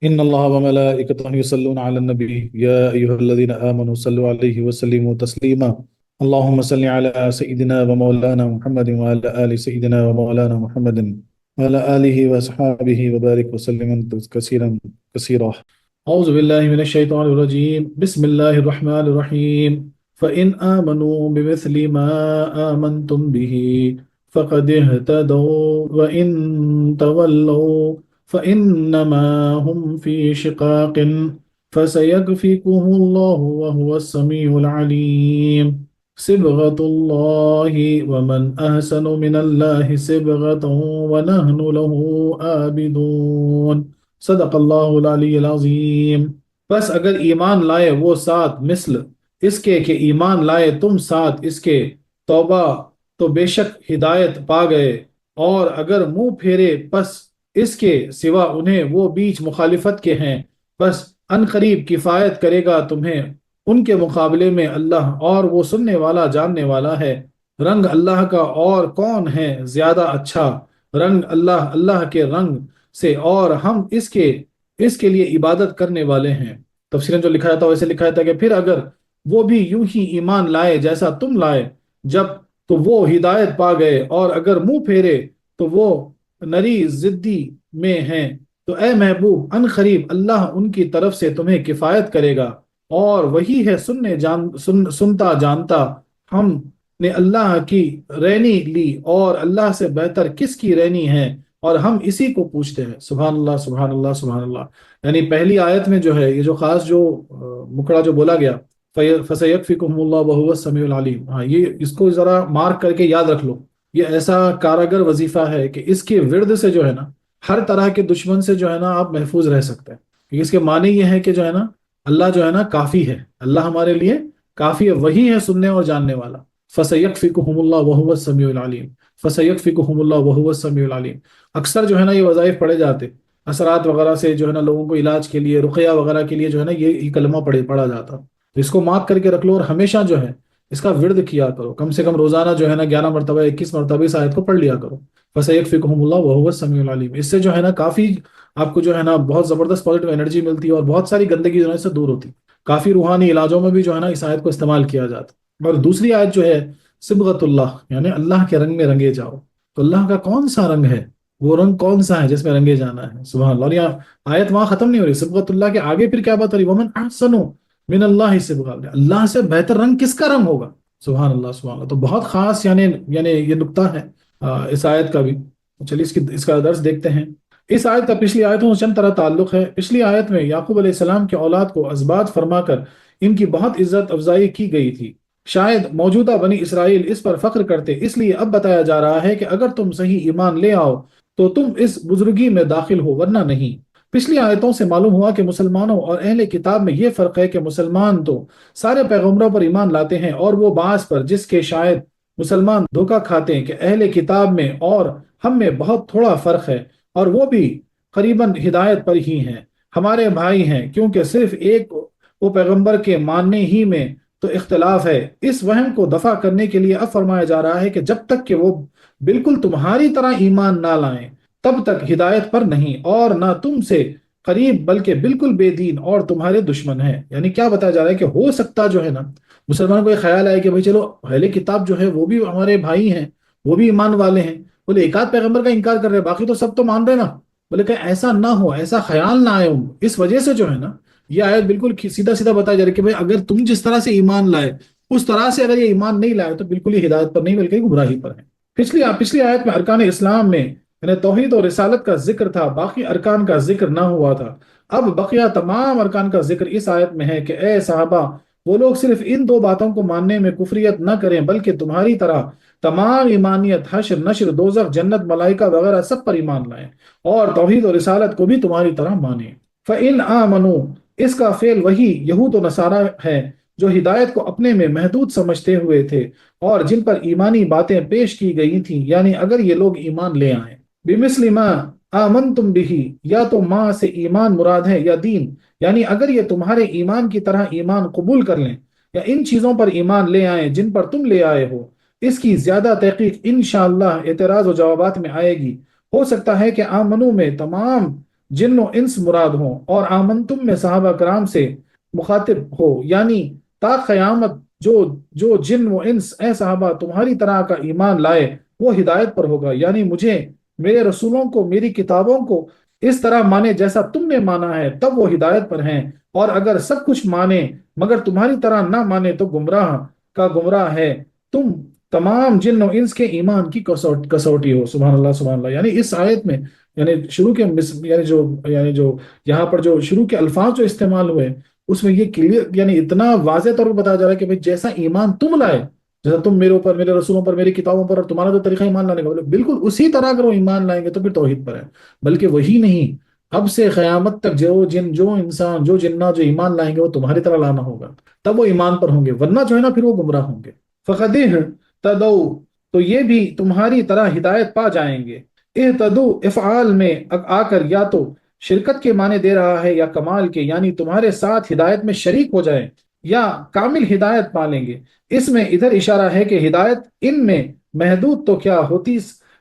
إن الله وملائكته يصلون على النبي يا أيها الذين آمنوا صلوا عليه وسلموا تسليما. اللهم صل على سيدنا ومولانا محمد وعلى آل سيدنا ومولانا محمد وعلى آله وصحابه وبارك وسلم كثيرا كثيرا. أعوذ بالله من الشيطان الرجيم. بسم الله الرحمن الرحيم. فإن آمنوا بمثل ما آمنتم به فقد اهتدوا وإن تولوا فإنما هم في شقاق فسيكفيكهم الله وهو السميع العليم. صبغة الله ومن أحسن من الله صبغة ونحن له عابدون. صدق اللہ العلی العظیم. بس اگر ایمان لائے وہ ساتھ مثل اس کے کہ ایمان لائے تم ساتھ اس کے توبہ تو بے شک ہدایت پا گئے، اور اگر منہ پھیرے پس اس کے سوا انہیں وہ بیچ مخالفت کے ہیں، بس ان قریب کفایت کرے گا تمہیں ان کے مقابلے میں اللہ، اور وہ سننے والا جاننے والا ہے۔ رنگ اللہ کا اور کون ہے زیادہ اچھا، رنگ اللہ اللہ کے رنگ سے، اور ہم اس کے لیے عبادت کرنے والے ہیں۔ تفسیریں جو لکھا تھا ویسے لکھا تھا کہ پھر اگر وہ بھی یوں ہی ایمان لائے جیسا تم لائے جب تو وہ ہدایت پا گئے، اور اگر منہ پھیرے تو وہ نری ضدی میں ہیں، تو اے محبوب ان قریب اللہ ان کی طرف سے تمہیں کفایت کرے گا، اور وہی ہے سنتا جانتا۔ ہم نے اللہ کی رینی لی، اور اللہ سے بہتر کس کی رینی ہے، اور ہم اسی کو پوچھتے ہیں۔ سبحان اللہ سبحان اللہ سبحان اللہ۔ یعنی پہلی آیت میں جو ہے یہ جو خاص جو مکڑا جو بولا گیا فَسَيَكْفِكُهُمُ اللَّهُ وَهُوَ السَّمِيعُ الْعَلِيمُ، ہاں یہ اس کو ذرا مارک کر کے یاد رکھ لو۔ یہ ایسا کارگر وظیفہ ہے کہ اس کے ورد سے جو ہے نا ہر طرح کے دشمن سے جو ہے نا آپ محفوظ رہ سکتے ہیں، کیونکہ اس کے معنی یہ ہے کہ جو ہے نا اللہ جو ہے نا کافی ہے، اللہ ہمارے لیے کافی ہے، وہی ہے سننے اور جاننے والا۔ فَسَيَكْفِكُهُمُ اللَّهُ وَهُوَ السَّمِيعُ الْعَلِيمُ فَسَيَكْفِكُهُمُ اللَّهُ وَهُوَ السَّمِيعُ الْعَلِيمُ۔ اکثر جو ہے نا یہ وظائف پڑھے جاتے، اثرات وغیرہ سے جو ہے نا لوگوں کو علاج کے لیے، رقیہ وغیرہ کے لیے جو ہے نا یہ کلمہ پڑھا جاتا، تو اس کو مارک کر کے رکھ لو، اور ہمیشہ جو ہے اس کا ورد کیا کرو، کم سے کم روزانہ جو ہے نا 11 مرتبہ 21 مرتبہ اس آیت کو پڑھ لیا کرو۔ فَسَيَكْفِكُهُمُ اللَّهُ وَهُوَ السَّمِيعُ الْعَلِيمُ۔ اس سے جو ہے نا کافی آپ کو جو ہے نا بہت زبردست پازیٹیو انرجی ملتی ہے، اور بہت ساری گندگی جو ہے اس سے دور ہوتی۔ کافی روحانی علاجوں میں بھی جو ہے نا اس آیت کو استعمال کیا جاتا۔ اور دوسری آیت جو ہے صبغۃ اللہ، یعنی اللہ کے رنگ میں رنگے جاؤ۔ تو اللہ کا کون سا رنگ ہے، وہ رنگ کون سا ہے جس میں رنگے جانا ہے؟ سبحان اللہ۔ اور یہاں آیت وہاں ختم نہیں ہو رہی، صبغۃ اللہ کے آگے پھر کیا بات ہو رہی؟ وَمَنْ أَحْسَنُ مِنَ اللَّهِ صِبْغَةً، اللہ سے بہتر رنگ کس کا رنگ ہوگا؟ سبحان اللہ سبحان اللہ۔ تو بہت خاص یعنی یہ نقطہ ہے اس آیت کا بھی۔ چلیے اس کا درس دیکھتے ہیں۔ اس آیت کا پچھلی آیتوں سے چند طرح تعلق ہے۔ پچھلی آیت میں یعقوب علیہ السلام کے اولاد کو ازباط فرما کر ان کی بہت عزت افزائی کی گئی تھی، شاید موجودہ بنی اسرائیل اس پر فخر کرتے، اس لیے اب بتایا جا رہا ہے کہ اگر تم صحیح ایمان لے آؤ تو تم اس بزرگی میں داخل ہو، ورنہ نہیں۔ پچھلی آیتوں سے معلوم ہوا کہ مسلمانوں اور اہل کتاب میں یہ فرق ہے کہ مسلمان تو سارے پیغمبروں پر ایمان لاتے ہیں، اور وہ بعض پر جس کے شاید مسلمان دھوکہ کھاتے ہیں کہ اہل کتاب میں اور ہم میں بہت تھوڑا فرق ہے، اور وہ بھی قریباً ہدایت پر ہی ہیں، ہمارے بھائی ہیں، کیونکہ صرف ایک وہ پیغمبر کے ماننے ہی میں تو اختلاف ہے۔ اس وہم کو دفع کرنے کے لیے اب فرمایا جا رہا ہے کہ جب تک کہ وہ بالکل تمہاری طرح ایمان نہ لائیں تب تک ہدایت پر نہیں، اور نہ تم سے قریب بلکہ بالکل بے دین اور تمہارے دشمن ہیں۔ یعنی کیا بتایا جا رہا ہے کہ ہو سکتا جو ہے نا مسلمانوں کو یہ خیال آئے کہ بھائی چلو اہل کتاب جو ہے وہ بھی ہمارے بھائی ہیں، وہ بھی ایمان والے ہیں، بولے ایک آدھ پیغمبر کا انکار کر رہے باقی تو سب تو مان رہے نا، بولے کہ ایسا نہ ہو، ایسا خیال نہ آئے۔ اس وجہ سے جو ہے نا یہ آیت بالکل سیدھا سیدھا بتایا جا رہا ہے کہ بھائی اگر تم جس طرح سے ایمان لائے اس طرح سے اگر یہ ایمان نہیں لائے تو بالکل ہی ہدایت پر نہیں بلکہ گمراہی پر ہے۔ پچھلی آیت میں ارکان اسلام میں یعنی توحید اور رسالت کا ذکر تھا، باقی ارکان کا ذکر نہ ہوا تھا۔ اب بقیہ تمام ارکان کا ذکر اس آیت میں ہے کہ اے صحابہ، وہ لوگ صرف ان دو باتوں کو ماننے میں کفریت نہ کریں، بلکہ تمہاری طرح تمام ایمانیت، حشر، نشر، دوزخ، جنت، ملائکہ وغیرہ سب پر ایمان لائیں، اور توحید اور رسالت کو بھی تمہاری طرح مانیں۔ فَإِنْ آمَنُوا، اس کا فعل وہی یہود و نصارہ ہے جو ہدایت کو اپنے میں محدود سمجھتے ہوئے تھے، اور جن پر ایمانی باتیں پیش کی گئی تھیں، یعنی اگر یہ لوگ ایمان لے آئیں۔ بِمِثْلِ مَا آمَنْتُمْ بِهِ، یا تو ماں سے ایمان مراد ہے یا دین، یعنی اگر یہ تمہارے ایمان کی طرح ایمان قبول کر لیں یا ان چیزوں پر ایمان لے آئیں جن پر تم لے آئے ہو۔ اس کی زیادہ تحقیق انشاءاللہ اعتراض و جوابات میں آئے گی۔ ہو سکتا ہے کہ آمنو میں تمام جن و انس مراد ہوں، اور آمنتم میں صحابہ کرام سے مخاطب ہو، یعنی تا قیامت جو جو جن و انس اے صحابہ تمہاری طرح کا ایمان لائے وہ ہدایت پر ہوگا، یعنی مجھے، میرے رسولوں کو، میری کتابوں کو اس طرح مانے جیسا تم نے مانا ہے، تب وہ ہدایت پر ہیں، اور اگر سب کچھ مانے مگر تمہاری طرح نہ مانے تو گمراہ کا گمراہ ہے۔ تم تمام جن و انس کے ایمان کی کسوٹی ہو۔ سبحان اللہ سبحان اللہ، یعنی اس آیت میں، یعنی شروع کے یعنی جو یہاں پر جو شروع کے الفاظ جو استعمال ہوئے اس میں یہ کلیئر، یعنی اتنا واضح طور پر بتایا جا رہا ہے کہ بھئی جیسا ایمان تم لائے، جیسا تم میرے اوپر، میرے رسولوں پر، میری کتابوں پر، اور تمہارا جو طریقہ ایمان لانے کا بالکل اسی طرح اگر وہ ایمان لائیں گے تو پھر توحید پر ہے۔ بلکہ وہی نہیں، اب سے قیامت تک جو جن، جو انسان، جو جنات جو ایمان لائیں گے وہ تمہاری طرح لانا ہوگا، تب وہ ایمان پر ہوں گے، ورنہ جو ہے نا پھر وہ گمراہ ہوں گے۔ فَقَدِ اهْتَدَوْا، تو یہ بھی تمہاری طرح ہدایت پا جائیں گے۔ اہتدو افعال میں آ کر یا تو شرکت کے معنی دے رہا ہے یا کمال کے، یعنی تمہارے ساتھ ہدایت میں شریک ہو جائیں یا کامل ہدایت پا لیں گے۔ اس میں ادھر اشارہ ہے کہ ہدایت ان میں محدود تو کیا ہوتی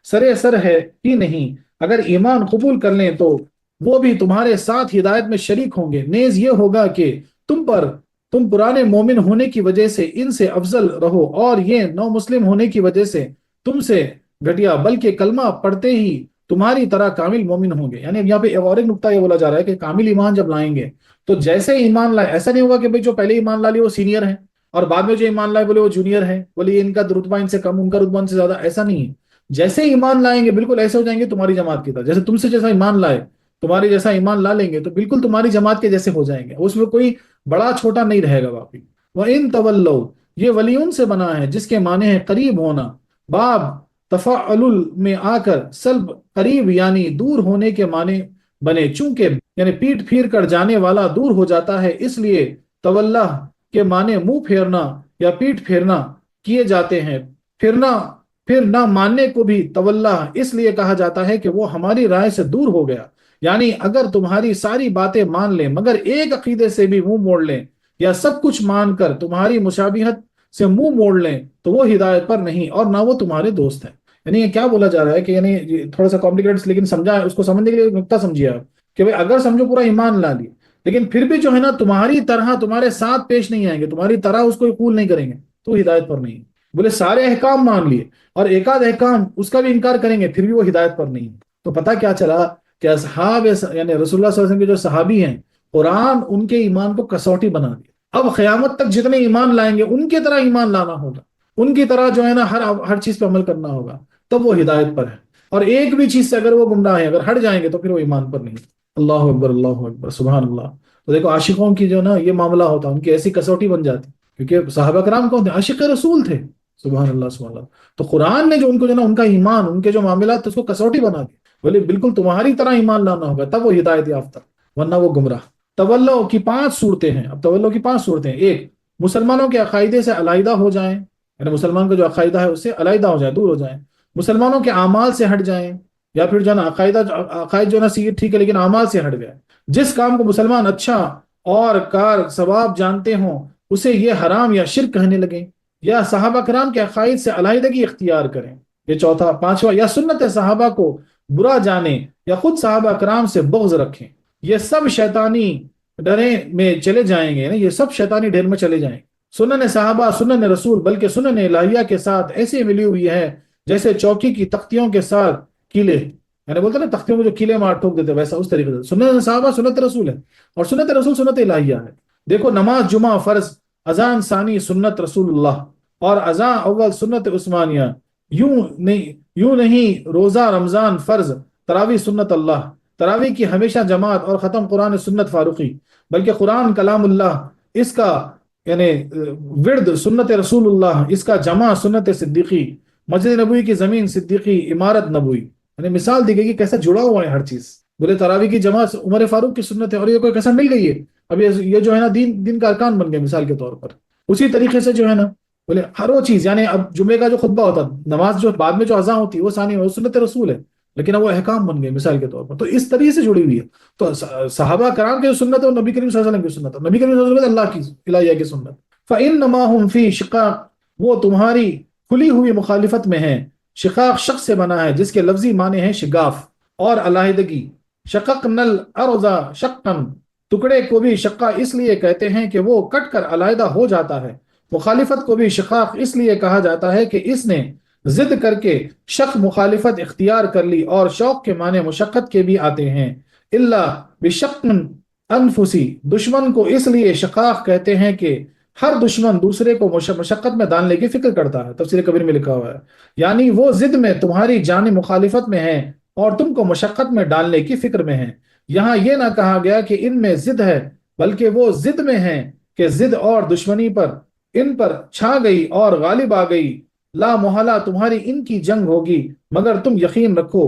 سرے سر ہے ہی نہیں، اگر ایمان قبول کر لیں تو وہ بھی تمہارے ساتھ ہدایت میں شریک ہوں گے، نیز یہ ہوگا کہ تم پرانے مومن ہونے کی وجہ سے ان سے افضل رہو، اور یہ نو مسلم ہونے کی وجہ سے تم سے گھٹیا، بلکہ کلمہ پڑھتے ہی تمہاری طرح کامل مومن ہوں گے۔ یعنی یہاں پہ اور ایک نقطہ یہ بولا جا رہا ہے کہ کامل ایمان جب لائیں گے تو جیسے ایمان لائے، ایسا نہیں ہوگا کہ بھئی جو پہلے ایمان لا لیے وہ سینئر ہیں اور بعد میں جو ایمان لائے بولے وہ جونیئر ہیں، بولے یہ ان کا رتبہ ان سے کم، ان کا رتبہ ان سے زیادہ، ایسا نہیں ہے۔ جیسے ایمان لائیں گے بالکل ایسے ہو جائیں گے تمہاری جماعت کی طرح، جیسے تم سے جیسا ایمان لائے، تمہاری جیسا ایمان لا لیں گے تو بالکل تمہاری جماعت کے جیسے ہو جائیں گے، اس میں کوئی بڑا چھوٹا نہیں رہے گا واقعی۔ وَإِن تَوَلَّوْا، یہ ولیون سے بنا ہے جس کے معنی ہے قریب ہونا، باب تفعل میں آ کر سلب قریب یعنی دور ہونے کے معنی بنے، چونکہ یعنی پیٹ پھیر کر جانے والا دور ہو جاتا ہے، اس لیے طولہ کے معنی منہ پھیرنا یا پیٹ پھیرنا کیے جاتے ہیں۔ پھر نہ ماننے کو بھی طولہ اس لیے کہا جاتا ہے کہ وہ ہماری رائے سے دور ہو گیا، یعنی اگر تمہاری ساری باتیں مان لیں مگر ایک عقیدے سے بھی منہ موڑ لیں، یا سب کچھ مان کر تمہاری مشابہت سے منہ موڑ لیں تو وہ ہدایت پر نہیں اور نہ وہ تمہارے دوست ہیں۔ یعنی یہ کیا بولا جا رہا ہے کہ یعنی تھوڑا سا کمپلیکیٹڈ لیکن سمجھا، اس کو سمجھنے کے لیے نقطہ سمجھیے آپ کہ بھئی اگر سمجھو پورا ایمان لا لیے لیکن پھر بھی جو ہے نا تمہاری طرح تمہارے ساتھ پیش نہیں آئیں گے، تمہاری طرح اس کو قبول نہیں کریں گے تو ہدایت پر نہیں۔ بولے سارے احکام مان لیے اور ایک آدھ احکام اس کا بھی انکار کریں گے پھر بھی وہ ہدایت پر نہیں۔ تو پتہ کیا چلا کہ اصحاب یعنی رسول اللہ صلی اللہ علیہ وسلم کے جو صحابی ہیں، قرآن ان کے ایمان کو کسوٹی بنا دیا۔ اب قیامت تک جتنے ایمان لائیں گے ان کی طرح ایمان لانا ہوگا، ان کی طرح جو ہے نا ہر چیز پہ عمل کرنا ہوگا، تب وہ ہدایت پر ہے۔ اور ایک بھی چیز سے اگر وہ گمراہ ہیں، اگر ہٹ جائیں گے تو پھر وہ ایمان پر نہیں۔ اللہ اکبر اللہ اکبر سبحان اللہ۔ تو دیکھو عاشقوں کی جو نا یہ معاملہ ہوتا، ان کی ایسی کسوٹی بن جاتی، کیونکہ صحابہ کرام کون تھے؟ عاشق رسول تھے۔ سبحان اللہ سبحان اللہ۔ تو قرآن نے جو ان کو جو نا ان کا ایمان، ان کے جو معاملات اس کو کسوٹی بنا دی، بولے بالکل تمہاری طرح ایمان لانا ہوگا تب وہ ہدایت یافتہ، ورنہ وہ گمراہ۔ تولو کی 5 صورتیں ہیں۔ اب تولو کی 5 صورتیں، ایک مسلمانوں کے عقائدے سے علیحدہ ہو جائیں، یعنی مسلمان کا جو عقائدہ ہے اس سے علیحدہ ہو جائیں، دور ہو جائیں، مسلمانوں کے اعمال سے ہٹ جائیں، یا پھر جو ہے نا عقائد جو ہے نا ٹھیک ہے لیکن اعمال سے ہٹ گئے، جس کام کو مسلمان اچھا اور کار ثواب جانتے ہوں اسے یہ حرام یا شرک کہنے لگیں، یا صحابہ کرام کے عقائد سے علیحدگی اختیار کریں، یہ چوتھا۔ 5واں، یا سنت صحابہ کو برا جانیں یا خود صحابہ کرام سے بغض رکھیں، یہ سب شیطانی ڈرے میں چلے جائیں گے، یہ سب شیطانی ڈھیر میں چلے جائیں گے۔ سنن صحابہ سنن رسول بلکہ سنن الہیہ کے ساتھ ایسے ملی ہوئی ہے جیسے چوکی کی تختیوں کے ساتھ کیلے، یعنی بولتے نا تختیوں کو جو کیلے مار ٹھوک دیتے ویسا، اس طریقے سے سنن صحابہ سنت رسول ہے اور سنت رسول سنت الہیہ ہے۔ دیکھو نماز جمعہ فرض، اذان ثانی سنت رسول اللہ، اور اذان اول سنت عثمانیہ، یوں نہیں روزہ رمضان فرض، تراویح سنت اللہ، تراویح کی ہمیشہ جماعت، اور ختم قرآن سنت فاروقی، بلکہ قرآن کلام اللہ، اس کا یعنی ورد سنت رسول اللہ، اس کا جمع سنت صدیقی، مسجد نبوی کی زمین صدیقی، عمارت نبوی، یعنی مثال دی گئی کہ کیسا جڑا ہوا ہے ہر چیز۔ بولے تراویح کی جماعت عمر فاروق کی سنت ہے، اور یہ کوئی کیسا مل گئی ہے، اب یہ جو ہے نا دین کا ارکان بن گئے مثال کے طور پر۔ اسی طریقے سے جو ہے نا بولے ہر وہ چیز، یعنی اب جمعے کا جو خطبہ ہوتا، نماز جو بعد میں جو اذان ہوتی وہ ثانی وہ سنت رسول ہے، لیکن اب وہ احکام بن گئے مثال کے طور پر۔ تو اس طریقے سے جڑی ہوئی ہے۔ تو صحابہ کرام کی جو سنت ہے وہ نبی کریم صلی اللہ علیہ وسلم کی سنت ہے، نبی کریم صلی اللہ علیہ وسلم اللہ کی الہیہ کی سنت۔ فَإِنَّمَا هُمْ فِي شِقَاقٍ، وہ تمہاری کھلی ہوئی مخالفت میں ہیں۔ شقاق شخص سے بنا ہے جس کے لفظی معنی ہے شگاف اور علیحدگی، شققنا الارض شقا، ٹکڑے کو بھی شقہ اس لیے کہتے ہیں کہ وہ کٹ کر علیحدہ ہو جاتا ہے۔ مخالفت کو بھی شقاق اس لیے کہا جاتا ہے کہ اس نے ضد کر کے شق مخالفت اختیار کر لی، اور شوق کے معنی مشقت کے بھی آتے ہیں۔ اللہ بشق انفسی، دشمن کو اس لیے شقاق کہتے ہیں کہ ہر دشمن دوسرے کو مشقت میں ڈالنے کی فکر کرتا ہے، تفسیر کبیر میں لکھا ہوا ہے، یعنی وہ ضد میں تمہاری جانب مخالفت میں ہیں اور تم کو مشقت میں ڈالنے کی فکر میں ہیں۔ یہاں یہ نہ کہا گیا کہ ان میں ضد ہے، بلکہ وہ ضد میں ہیں کہ ضد اور دشمنی پر ان پر چھا گئی اور غالب آ گئی۔ لا محالہ تمہاری ان کی جنگ ہوگی، مگر تم یقین رکھو،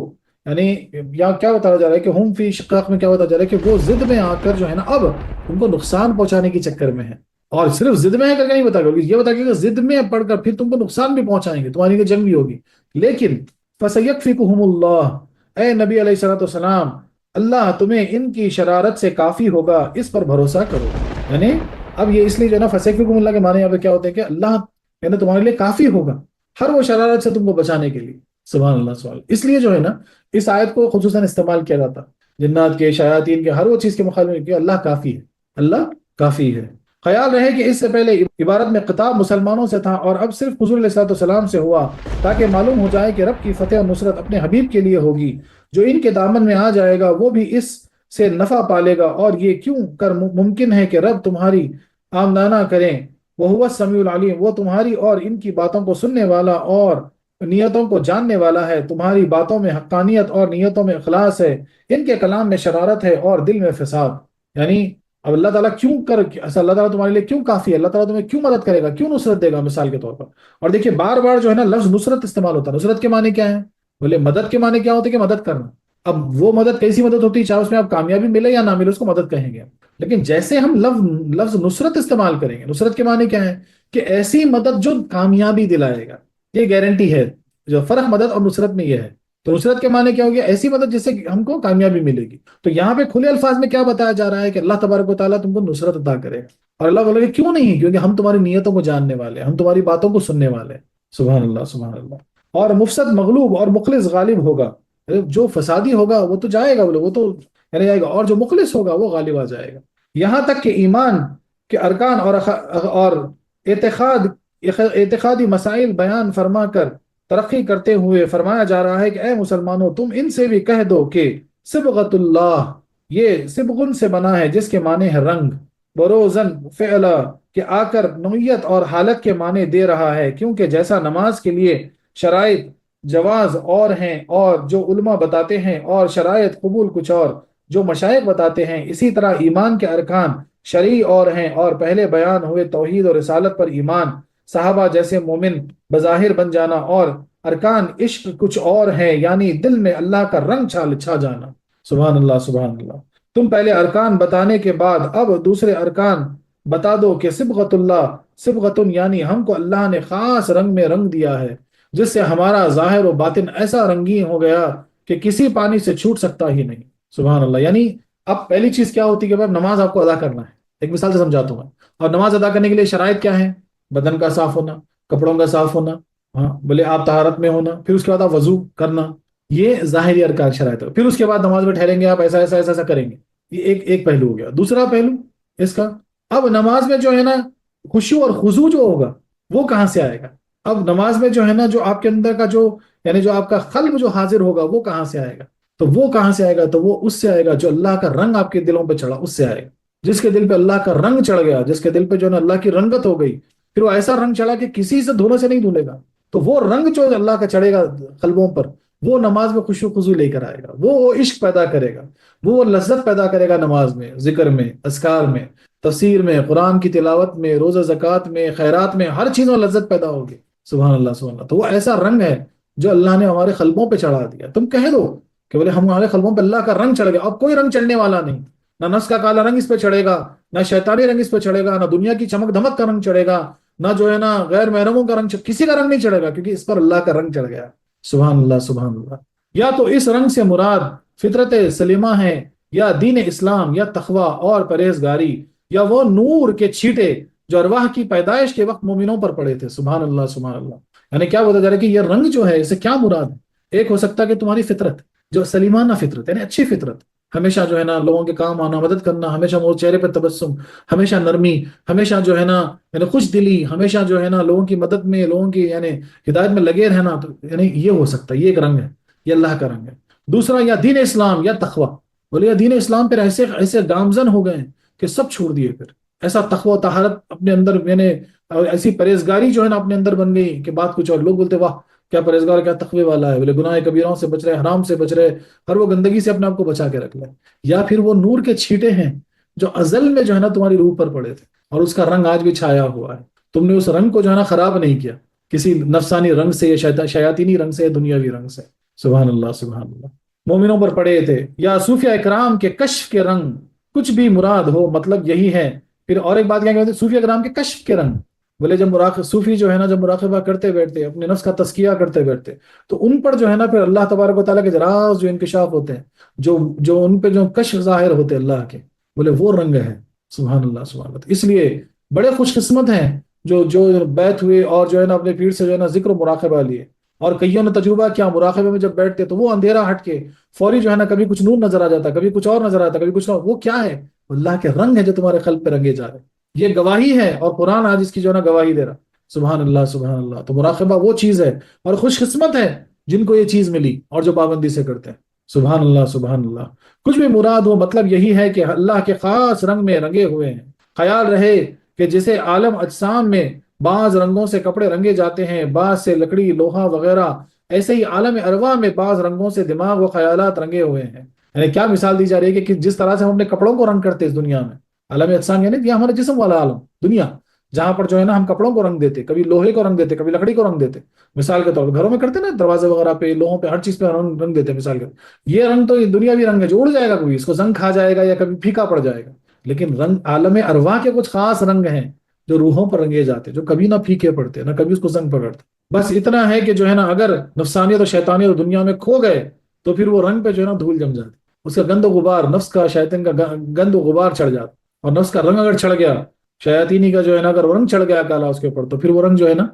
یعنی یہاں کیا بتایا جا رہا ہے کہ ہم فی شقاق میں کیا بتایا جا رہا ہے کہ وہ ضد میں آ کر جو ہے نا اب ان کو نقصان پہنچانے کے چکر میں ہے، اور صرف ضد میں ہے کر کے نہیں بتا گا، یہ بتا کہ ضد میں پڑھ کر پھر تم کو نقصان بھی پہنچائیں گے، تمہاری جنگ بھی ہوگی۔ لیکن فَسَيَكْفِكُهُمُ اللَّهُ، اے نبی علیہ الصلوۃ والسلام، اللہ تمہیں ان کی شرارت سے کافی ہوگا، اس پر بھروسہ کرو۔ یعنی اب یہ اس لیے جو ہے نا فَسَيَكْفِكُهُمُ اللَّهُ کے معنی یہاں پہ کیا ہوتے ہیں کہ اللہ یعنی تمہارے لیے کافی ہوگا ہر وہ شرارت سے تم کو بچانے کے لیے۔ سبحان اللہ سبحان اللہ۔ اس لیے جو ہے نا اس آیت کو خصوصاً استعمال کیا جاتا جنات کے، شیاطین کے، ہر وہ چیز کے مخالف کہ اللہ کافی ہے، اللہ کافی ہے۔ خیال رہے کہ اس سے پہلے عبارت میں خطاب مسلمانوں سے تھا اور اب صرف حضور علیہ السلام سے ہوا، تاکہ معلوم ہو جائے کہ رب کی فتح اور نصرت اپنے حبیب کے لیے ہوگی۔ جو ان کے دامن میں آ جائے گا وہ بھی اس سے نفع پالے گا، اور یہ کیوں کر ممکن ہے کہ رب تمہاری آمدانہ کریں۔ وہ السمیع العلیم، وہ تمہاری اور ان کی باتوں کو سننے والا اور نیتوں کو جاننے والا ہے۔ تمہاری باتوں میں حقانیت اور نیتوں میں اخلاص ہے، ان کے کلام میں شرارت ہے اور دل میں فساد۔ یعنی اب اللہ تعالیٰ کیوں اللہ تعالیٰ تمہارے لیے کیوں کافی ہے، اللہ تعالیٰ تمہیں کیوں مدد کرے گا، کیوں نصرت دے گا، مثال کے طور پر۔ اور دیکھیے بار بار جو ہے نا لفظ نصرت استعمال ہوتا ہے۔ نصرت کے معنی کیا ہے؟ بولے مدد کے معنی کیا ہوتے ہیں کہ مدد کرنا۔ اب وہ مدد کیسی مدد ہوتی ہے، چاہے اس میں آپ کامیابی ملے یا نہ ملے، اس کو مدد کہیں گے۔ لیکن جیسے ہم لفظ نصرت استعمال کریں گے، نصرت کے معنی کیا ہے کہ ایسی مدد جو کامیابی دلائے گا، یہ گارنٹی ہے۔ جو فرق مدد اور نصرت میں یہ ہے، تو نصرت کے معنی کیا ہو گیا؟ ایسی مدد جس سے ہم کو کامیابی ملے گی۔ تو یہاں پہ کھلے الفاظ میں کیا بتایا جا رہا ہے کہ اللہ تبارک و تعالیٰ تم کو نصرت عطا کرے گا۔ اور اللہ بولے گا کیوں نہیں، کیونکہ ہم تمہاری نیتوں کو جاننے والے ہیں، ہم تمہاری باتوں کو سننے والے ہیں۔ سبحان اللہ سبحان اللہ۔ اور مفسد مغلوب اور مخلص غالب ہوگا۔ جو فسادی ہوگا وہ تو جائے گا، وہ تو جائے گا، اور جو مخلص ہوگا وہ غالب آ جائے گا۔ یہاں تک کہ ایمان کے ارکان اور اعتقادی مسائل بیان فرما کر ترقی کرتے ہوئے فرمایا جا رہا ہے کہ اے مسلمانوں، تم ان سے بھی کہہ دو کہ صبغۃ اللہ، یہ صبغن سے بنا ہے جس کے معنی ہے رنگ، بروزن فعلا کہ آ کر نوعیت اور حالت کے معنی دے رہا ہے، کیونکہ جیسا نماز کے لیے شرائط جواز اور ہیں اور جو علماء بتاتے ہیں، اور شرائط قبول کچھ اور جو مشائخ بتاتے ہیں، اسی طرح ایمان کے ارکان شرعی اور ہیں، اور پہلے بیان ہوئے توحید اور رسالت پر ایمان، صحابہ جیسے مومن بظاہر بن جانا، اور ارکان عشق کچھ اور ہیں، یعنی دل میں اللہ کا رنگ چھا جانا۔ سبحان اللہ سبحان اللہ۔ تم پہلے ارکان بتانے کے بعد اب دوسرے ارکان بتا دو کہ صبغۃ اللہ، صبغتن یعنی ہم کو اللہ نے خاص رنگ میں رنگ دیا ہے، جس سے ہمارا ظاہر و باطن ایسا رنگین ہو گیا کہ کسی پانی سے چھوٹ سکتا ہی نہیں۔ سبحان اللہ۔ یعنی اب پہلی چیز کیا ہوتی ہے کہ نماز آپ کو ادا کرنا ہے، ایک مثال سے سمجھاتا ہوں میں۔ اور نماز ادا کرنے کے لیے شرائط کیا ہیں؟ بدن کا صاف ہونا، کپڑوں کا صاف ہونا، ہاں بولے آپ طہارت میں ہونا، پھر اس کے بعد آپ وضو کرنا، یہ ظاہری ارکان شرائط ہے۔ پھر اس کے بعد نماز میں ٹھہریں گے آپ، ایسا ایسا ایسا ایسا کریں گے، یہ ایک پہلو ہو گیا۔ دوسرا پہلو اس کا، اب نماز میں جو ہے نا خشوع اور خضوع جو ہوگا وہ کہاں سے آئے گا؟ اب نماز میں جو ہے نا جو آپ کے اندر کا جو یعنی جو آپ کا قلب جو حاضر ہوگا وہ کہاں سے آئے گا؟ تو وہ کہاں سے آئے گا؟ تو وہ اس سے آئے گا جو اللہ کا رنگ آپ کے دلوں پہ چڑھا، اس سے آئے گا۔ جس کے دل پہ اللہ کا رنگ چڑھ گیا، جس کے دل پہ جو ہے نا اللہ کی رنگت ہو گئی، پھر وہ ایسا رنگ چڑھا کہ کسی سے دھونے سے نہیں دھلے گا۔ تو وہ رنگ جو اللہ کا چڑھے گا قلبوں پر، وہ نماز میں خشوع خضوع لے کر آئے گا، وہ عشق پیدا کرے گا، وہ لذت پیدا کرے گا نماز میں، ذکر میں، اذکار میں، تفسیر میں، قرآن کی تلاوت میں، روزہ زکوٰۃ میں، خیرات میں، ہر چیز میں لذت پیدا ہوگی۔ سبحان اللہ سبحان اللہ۔ تو وہ ایسا رنگ ہے جو اللہ نے ہمارے قلبوں پہ چڑھا دیا۔ تم کہہ دو کہ بولے ہمارے قلبوں پہ اللہ کا رنگ چڑھ گیا، اب کوئی رنگ چڑھنے والا نہیں، نہ نفس کا کالا رنگ اس پہ چڑھے گا، نہ شیطانی رنگ اس پہ چڑھے گا، نہ دنیا کی چمک دھمک کا رنگ چڑھے گا، نہ جو ہے نا غیر محرموں کا رنگ، کسی کا رنگ نہیں چڑھے گا، کیونکہ اس پر اللہ کا رنگ چڑھ گیا۔ سبحان اللہ سبحان اللہ۔ یا تو اس رنگ سے مراد فطرت سلیمہ ہے، یا دین اسلام، یا تقوی اور پرہیزگاری، یا وہ نور کے چھیٹے جو ارواح کی پیدائش کے وقت مومنوں پر پڑے تھے۔ سبحان اللہ سبحان اللہ۔ یعنی کیا بتا جا رہا ہے کہ یہ رنگ جو ہے اس سے کیا مراد ہے؟ ایک ہو سکتا ہے کہ تمہاری فطرت جو سلیمانہ فطرت یعنی اچھی فطرت، ہمیشہ جو ہے نا لوگوں کے کام آنا، مدد کرنا، ہمیشہ وہ چہرے پہ تبسم، ہمیشہ نرمی، ہمیشہ جو ہے نا یعنی خوش دلی، ہمیشہ جو ہے نا لوگوں کی مدد میں، لوگوں کی یعنی ہدایت میں لگے رہنا، تو یعنی یہ ہو سکتا ہے، یہ ایک رنگ ہے، یہ اللہ کا رنگ ہے۔ دوسرا، یا دین اسلام یا تقوی، بولے یا دین اسلام پہ ایسے ایسے گامزن ہو گئے ہیں کہ سب چھوڑ دیے، پھر ایسا تقوی و طہارت اپنے اندر یعنی ایسی پرہیزگاری جو ہے نا اپنے اندر بن گئی کہ بات کچھ اور، لوگ بولتے واہ کیا پرہیزگار، کیا تقوی والا ہے، بولے گناہ کبیروں سے بچ رہے، حرام سے بچ رہے، ہر وہ گندگی سے اپنے آپ کو بچا کے رکھ لے۔ یا پھر وہ نور کے چھینٹے ہیں جو ازل میں جو ہے نا تمہاری روح پر پڑے تھے، اور اس کا رنگ آج بھی چھایا ہوا ہے، تم نے اس رنگ کو جو ہے نا خراب نہیں کیا کسی نفسانی رنگ سے یا شیاطینی رنگ سے یا دنیاوی رنگ سے۔ سبحان اللہ سبحان اللہ، مومنوں پر پڑے تھے۔ یا صوفیہ اکرام کے کشف کے رنگ، کچھ بھی مراد ہو مطلب یہی ہے۔ پھر اور ایک بات کیا کہتے ہیں، صوفیہ اکرام کے کشف کے رنگ، بولے جب صوفی جو ہے نا جب مراقبہ کرتے بیٹھتے، اپنے نفس کا تزکیہ کرتے بیٹھتے، تو ان پر جو ہے نا پھر اللہ تبارک و تعالیٰ کے راز جو انکشاف ہوتے ہیں، جو ان پہ جو کشف ظاہر ہوتے اللہ کے، بولے وہ رنگ ہے۔ سبحان اللہ سبحان اللہ، اس لیے بڑے خوش قسمت ہیں جو بیت ہوئے اور جو ہے نا اپنے پیر سے جو ہے نا ذکر و مراقبہ لیے۔ اور کئیوں نے تجربہ کیا، مراقبے میں جب بیٹھتے تو وہ اندھیرا ہٹ کے فوری جو ہے نا کبھی کچھ نور نظر آ جاتا، کبھی کچھ اور نظر آتا، کبھی کچھ اور، وہ کیا ہے؟ اللہ کے رنگ ہے جو تمہارے قلب پہ رنگے جا رہے ہیں۔ یہ گواہی ہے، اور قرآن آج اس کی جو ہے نا گواہی دے رہا۔ سبحان اللہ سبحان اللہ، تو مراقبہ وہ چیز ہے، اور خوش قسمت ہے جن کو یہ چیز ملی اور جو پابندی سے کرتے ہیں۔ سبحان اللہ سبحان اللہ، کچھ بھی مراد ہو مطلب یہی ہے کہ اللہ کے خاص رنگ میں رنگے ہوئے ہیں۔ خیال رہے کہ جیسے عالم اجسام میں بعض رنگوں سے کپڑے رنگے جاتے ہیں، بعض سے لکڑی لوہا وغیرہ، ایسے ہی عالم ارواح میں بعض رنگوں سے دماغ و خیالات رنگے ہوئے ہیں۔ یعنی کیا مثال دی جا رہی ہے کہ جس طرح سے ہم اپنے کپڑوں کو رنگ کرتے اس دنیا میں، عالم اجسام یعنی یہ ہمارا جسم والا عالم دنیا، جہاں پر جو ہے نا ہم کپڑوں کو رنگ دیتے، کبھی لوہے کو رنگ دیتے، کبھی لکڑی کو رنگ دیتے، مثال کے طور پر گھروں میں کرتے نا، دروازے وغیرہ پہ، لوہوں پہ، ہر چیز پہ رنگ دیتے مثال کے۔ یہ رنگ تو یہ دنیاوی رنگ ہے جو اڑ جائے گا، کوئی اس کو زنگ کھا جائے گا یا کبھی پھیکا پڑ جائے گا، لیکن رنگ عالم ارواح کے کچھ خاص رنگ ہیں جو روحوں پر رنگے جاتے، جو کبھی نہ پھیکے پڑتے، نہ کبھی اس کو زنگ پکڑتے۔ بس اتنا ہے کہ جو ہے نا اگر نفسانیت اور شیطانیت دنیا میں کھو گئے تو پھر وہ رنگ پہ جو ہے نا دھول جم جاتی، اس کا گند و غبار، نفس کا شیطان کا گند و غبار چڑھ جاتا، اور نفس کا رنگ اگر چڑھ گیا، شیاطینی کا جو ہے نا اگر رنگ چڑھ گیا کالا اس کے اوپر، تو پھر وہ رنگ جو ہے نا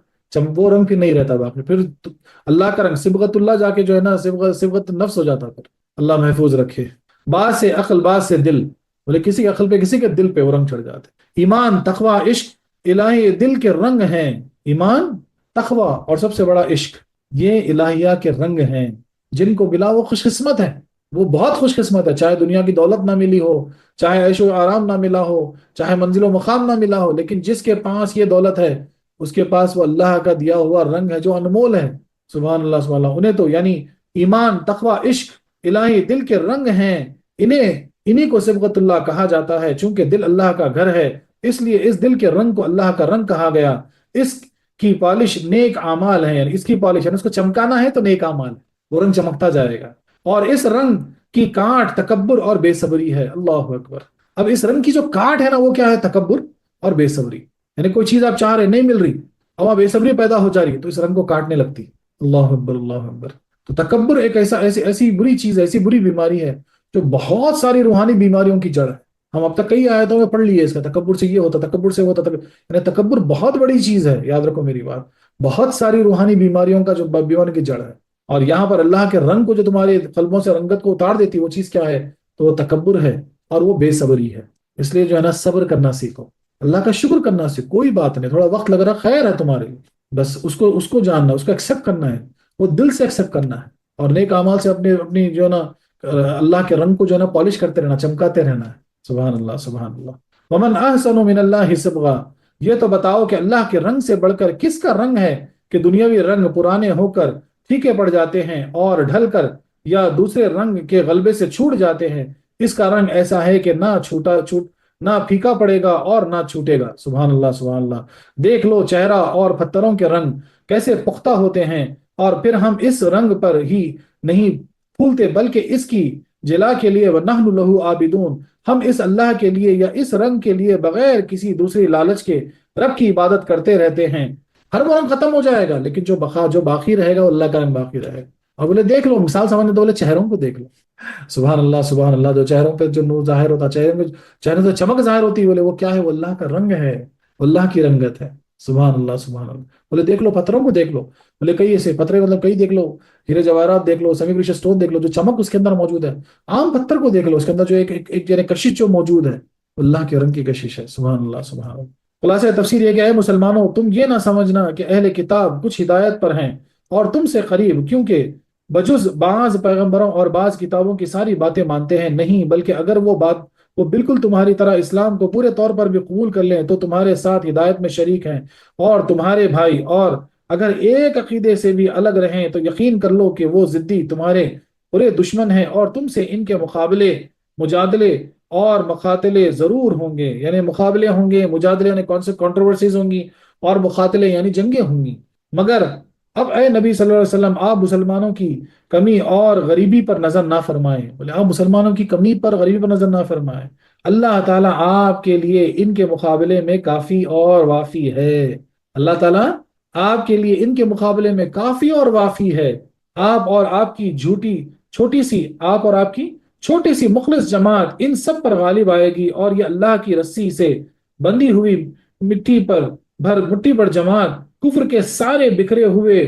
وہ رنگ پھر نہیں رہتا باقی، پھر اللہ کا رنگ صبغت اللہ جا کے جو ہے نا صبغت نفس ہو جاتا پھر۔ اللہ محفوظ رکھے۔ بعض سے عقل، بعض سے دل، بولے کسی کے عقل پہ کسی کے دل پہ وہ رنگ چڑھ جاتے۔ ایمان، تقوی، عشق الہی دل کے رنگ ہیں۔ ایمان، تقوی اور سب سے بڑا عشق، یہ الہیہ کے رنگ ہیں، جن کو ملا وہ خوش قسمت ہے، وہ بہت خوش قسمت ہے، چاہے دنیا کی دولت نہ ملی ہو، چاہے عیش و آرام نہ ملا ہو، چاہے منزل و مقام نہ ملا ہو، لیکن جس کے پاس یہ دولت ہے اس کے پاس وہ اللہ کا دیا ہوا رنگ ہے جو انمول ہے۔ سبحان اللہ سبحان اللہ، انہیں تو یعنی ایمان، تقوی، عشق الہی دل کے رنگ ہیں، انہیں کو صبغت اللہ کہا جاتا ہے، چونکہ دل اللہ کا گھر ہے، اس لیے اس دل کے رنگ کو اللہ کا رنگ کہا گیا۔ اس کی پالش نیک اعمال ہے، یعنی اس کی پالش یعنی اس کو چمکانا ہے تو نیک اعمال ہے، وہ رنگ چمکتا جائے گا۔ اور اس رنگ کی کاٹ تکبر اور بے صبری ہے۔ اللہ اکبر۔ اب اس رنگ کی جو کاٹ ہے نا وہ کیا ہے؟ تکبر اور بے صبری، یعنی کوئی چیز آپ چاہ رہے نہیں مل رہی، اب وہاں بے صبری پیدا ہو جا رہی ہے تو اس رنگ کو کاٹنے لگتی۔ اللہ اکبر اللہ اکبر۔ تو تکبر ایک ایسی بری چیز ہے، ایسی بری بیماری ہے جو بہت ساری روحانی بیماریوں کی جڑ ہے۔ ہم اب تک کئی آیتوں میں پڑھ لیے اس کا، تکبر سے یہ ہوتا، تکبر سے ہوتا، یعنی تکبر بہت بڑی چیز ہے، یاد رکھو میری بات، بہت ساری روحانی بیماریوں کا جو بیماریوں کی جڑ ہے۔ اور یہاں پر اللہ کے رنگ کو جو تمہارے قلبوں سے رنگت کو اتار دیتی وہ چیز کیا ہے؟ تو وہ تکبر ہے اور وہ بے صبری ہے۔ اس لیے جو ہے نا صبر کرنا سیکھو، اللہ کا شکر کرنا سیکھو، کوئی بات نہیں، تھوڑا وقت لگ رہا خیر ہے تمہارے لیے، بس اس کو جاننا، اس کو ایکسیپٹ کرنا ہے، وہ دل سے ایکسیپٹ کرنا ہے، اور نیک اعمال سے اپنی جو ہے نا اللہ کے رنگ کو جو ہے نا پالش کرتے رہنا، چمکاتے رہنا ہے۔ سبحان اللہ سبحان اللہ۔ ومن احسن من اللہ صبغا، یہ تو بتاؤ کہ اللہ کے رنگ سے بڑھ کر کس کا رنگ ہے کہ دنیاوی رنگ پرانے ہو کر پھیکے پڑ جاتے ہیں اور ڈھل کر یا دوسرے رنگ کے غلبے سے چھوٹ جاتے ہیں، اس کا رنگ ایسا ہے کہ نہ پھیکا پڑے گا اور نہ چھوٹے گا۔ سبحان اللہ سبحان اللہ۔ دیکھ لو چہرہ اور پتھروں کے رنگ کیسے پختہ ہوتے ہیں، اور پھر ہم اس رنگ پر ہی نہیں پھولتے بلکہ اس کی جلا کے لیے وَنَحْنُ لَهُ عَابِدُونَ، ہم اس اللہ کے لیے یا اس رنگ کے لیے بغیر کسی دوسری لالچ کے رب کی عبادت کرتے رہتے ہیں۔ ہر وہ رنگ ختم ہو جائے گا لیکن جو باقی رہے گا وہ اللہ کا رنگ باقی رہے گا۔ اور بولے دیکھ لو، مثال سمجھنے تو بولے چہروں کو دیکھ لو۔ سبحان اللہ سبحان اللہ، جو چہروں پہ جو نور ظاہر ہوتا، چہرے سے چمک ظاہر ہوتی، بولے وہ کیا ہے؟ وہ اللہ کا رنگ ہے، وہ اللہ کی رنگت ہے۔ سبحان اللہ سبحان اللہ۔ بولے دیکھ لو پتھروں کو دیکھ لو، بولے کئی ایسے پتھرے مطلب کئی دیکھ لو ہیرے جواہرات دیکھ لو، سیمی پریشس اسٹون دیکھ لو، جو چمک اس کے اندر موجود ہے، عام پتھر کو دیکھ لو، اس کے اندر جو ایک یعنی کشش جو موجود ہے، اللہ کے رنگ کی کشش ہے، سبحان اللہ سبحان اللہ۔ خلاصہ تفسیر یہ کہ اے مسلمانوں، تم یہ نہ سمجھنا کہ اہل کتاب کچھ ہدایت پر ہیں اور تم سے قریب، کیونکہ بجز بعض پیغمبروں اور بعض کتابوں کی ساری باتیں مانتے ہیں، نہیں بلکہ اگر وہ بالکل تمہاری طرح اسلام کو پورے طور پر بھی قبول کر لیں تو تمہارے ساتھ ہدایت میں شریک ہیں اور تمہارے بھائی، اور اگر ایک عقیدے سے بھی الگ رہیں تو یقین کر لو کہ وہ ضدی تمہارے برے دشمن ہیں، اور تم سے ان کے مقابلے، مجادلے اور مقاتلے ضرور ہوں گے، یعنی مقابلے ہوں گے، مجادلے یعنی کون سے کنٹروورسیز ہوں گی، اور مقاتلے یعنی جنگیں ہوں گی، مگر اب اے نبی صلی اللہ علیہ وسلم آپ مسلمانوں کی کمی اور غریبی پر نظر نہ فرمائیں، بولے آپ مسلمانوں کی کمی پر غریبی پر نظر نہ فرمائیں، اللہ تعالیٰ آپ کے لیے ان کے مقابلے میں کافی اور وافی ہے، اللہ تعالیٰ آپ کے لیے ان کے مقابلے میں کافی اور وافی ہے، آپ اور آپ کی آپ اور آپ کی چھوٹی سی مخلص جماعت ان سب پر غالب آئے گی، اور یہ اللہ کی رسی سے بندھی ہوئی مٹھی پر جماعت کفر کے سارے بکھرے ہوئے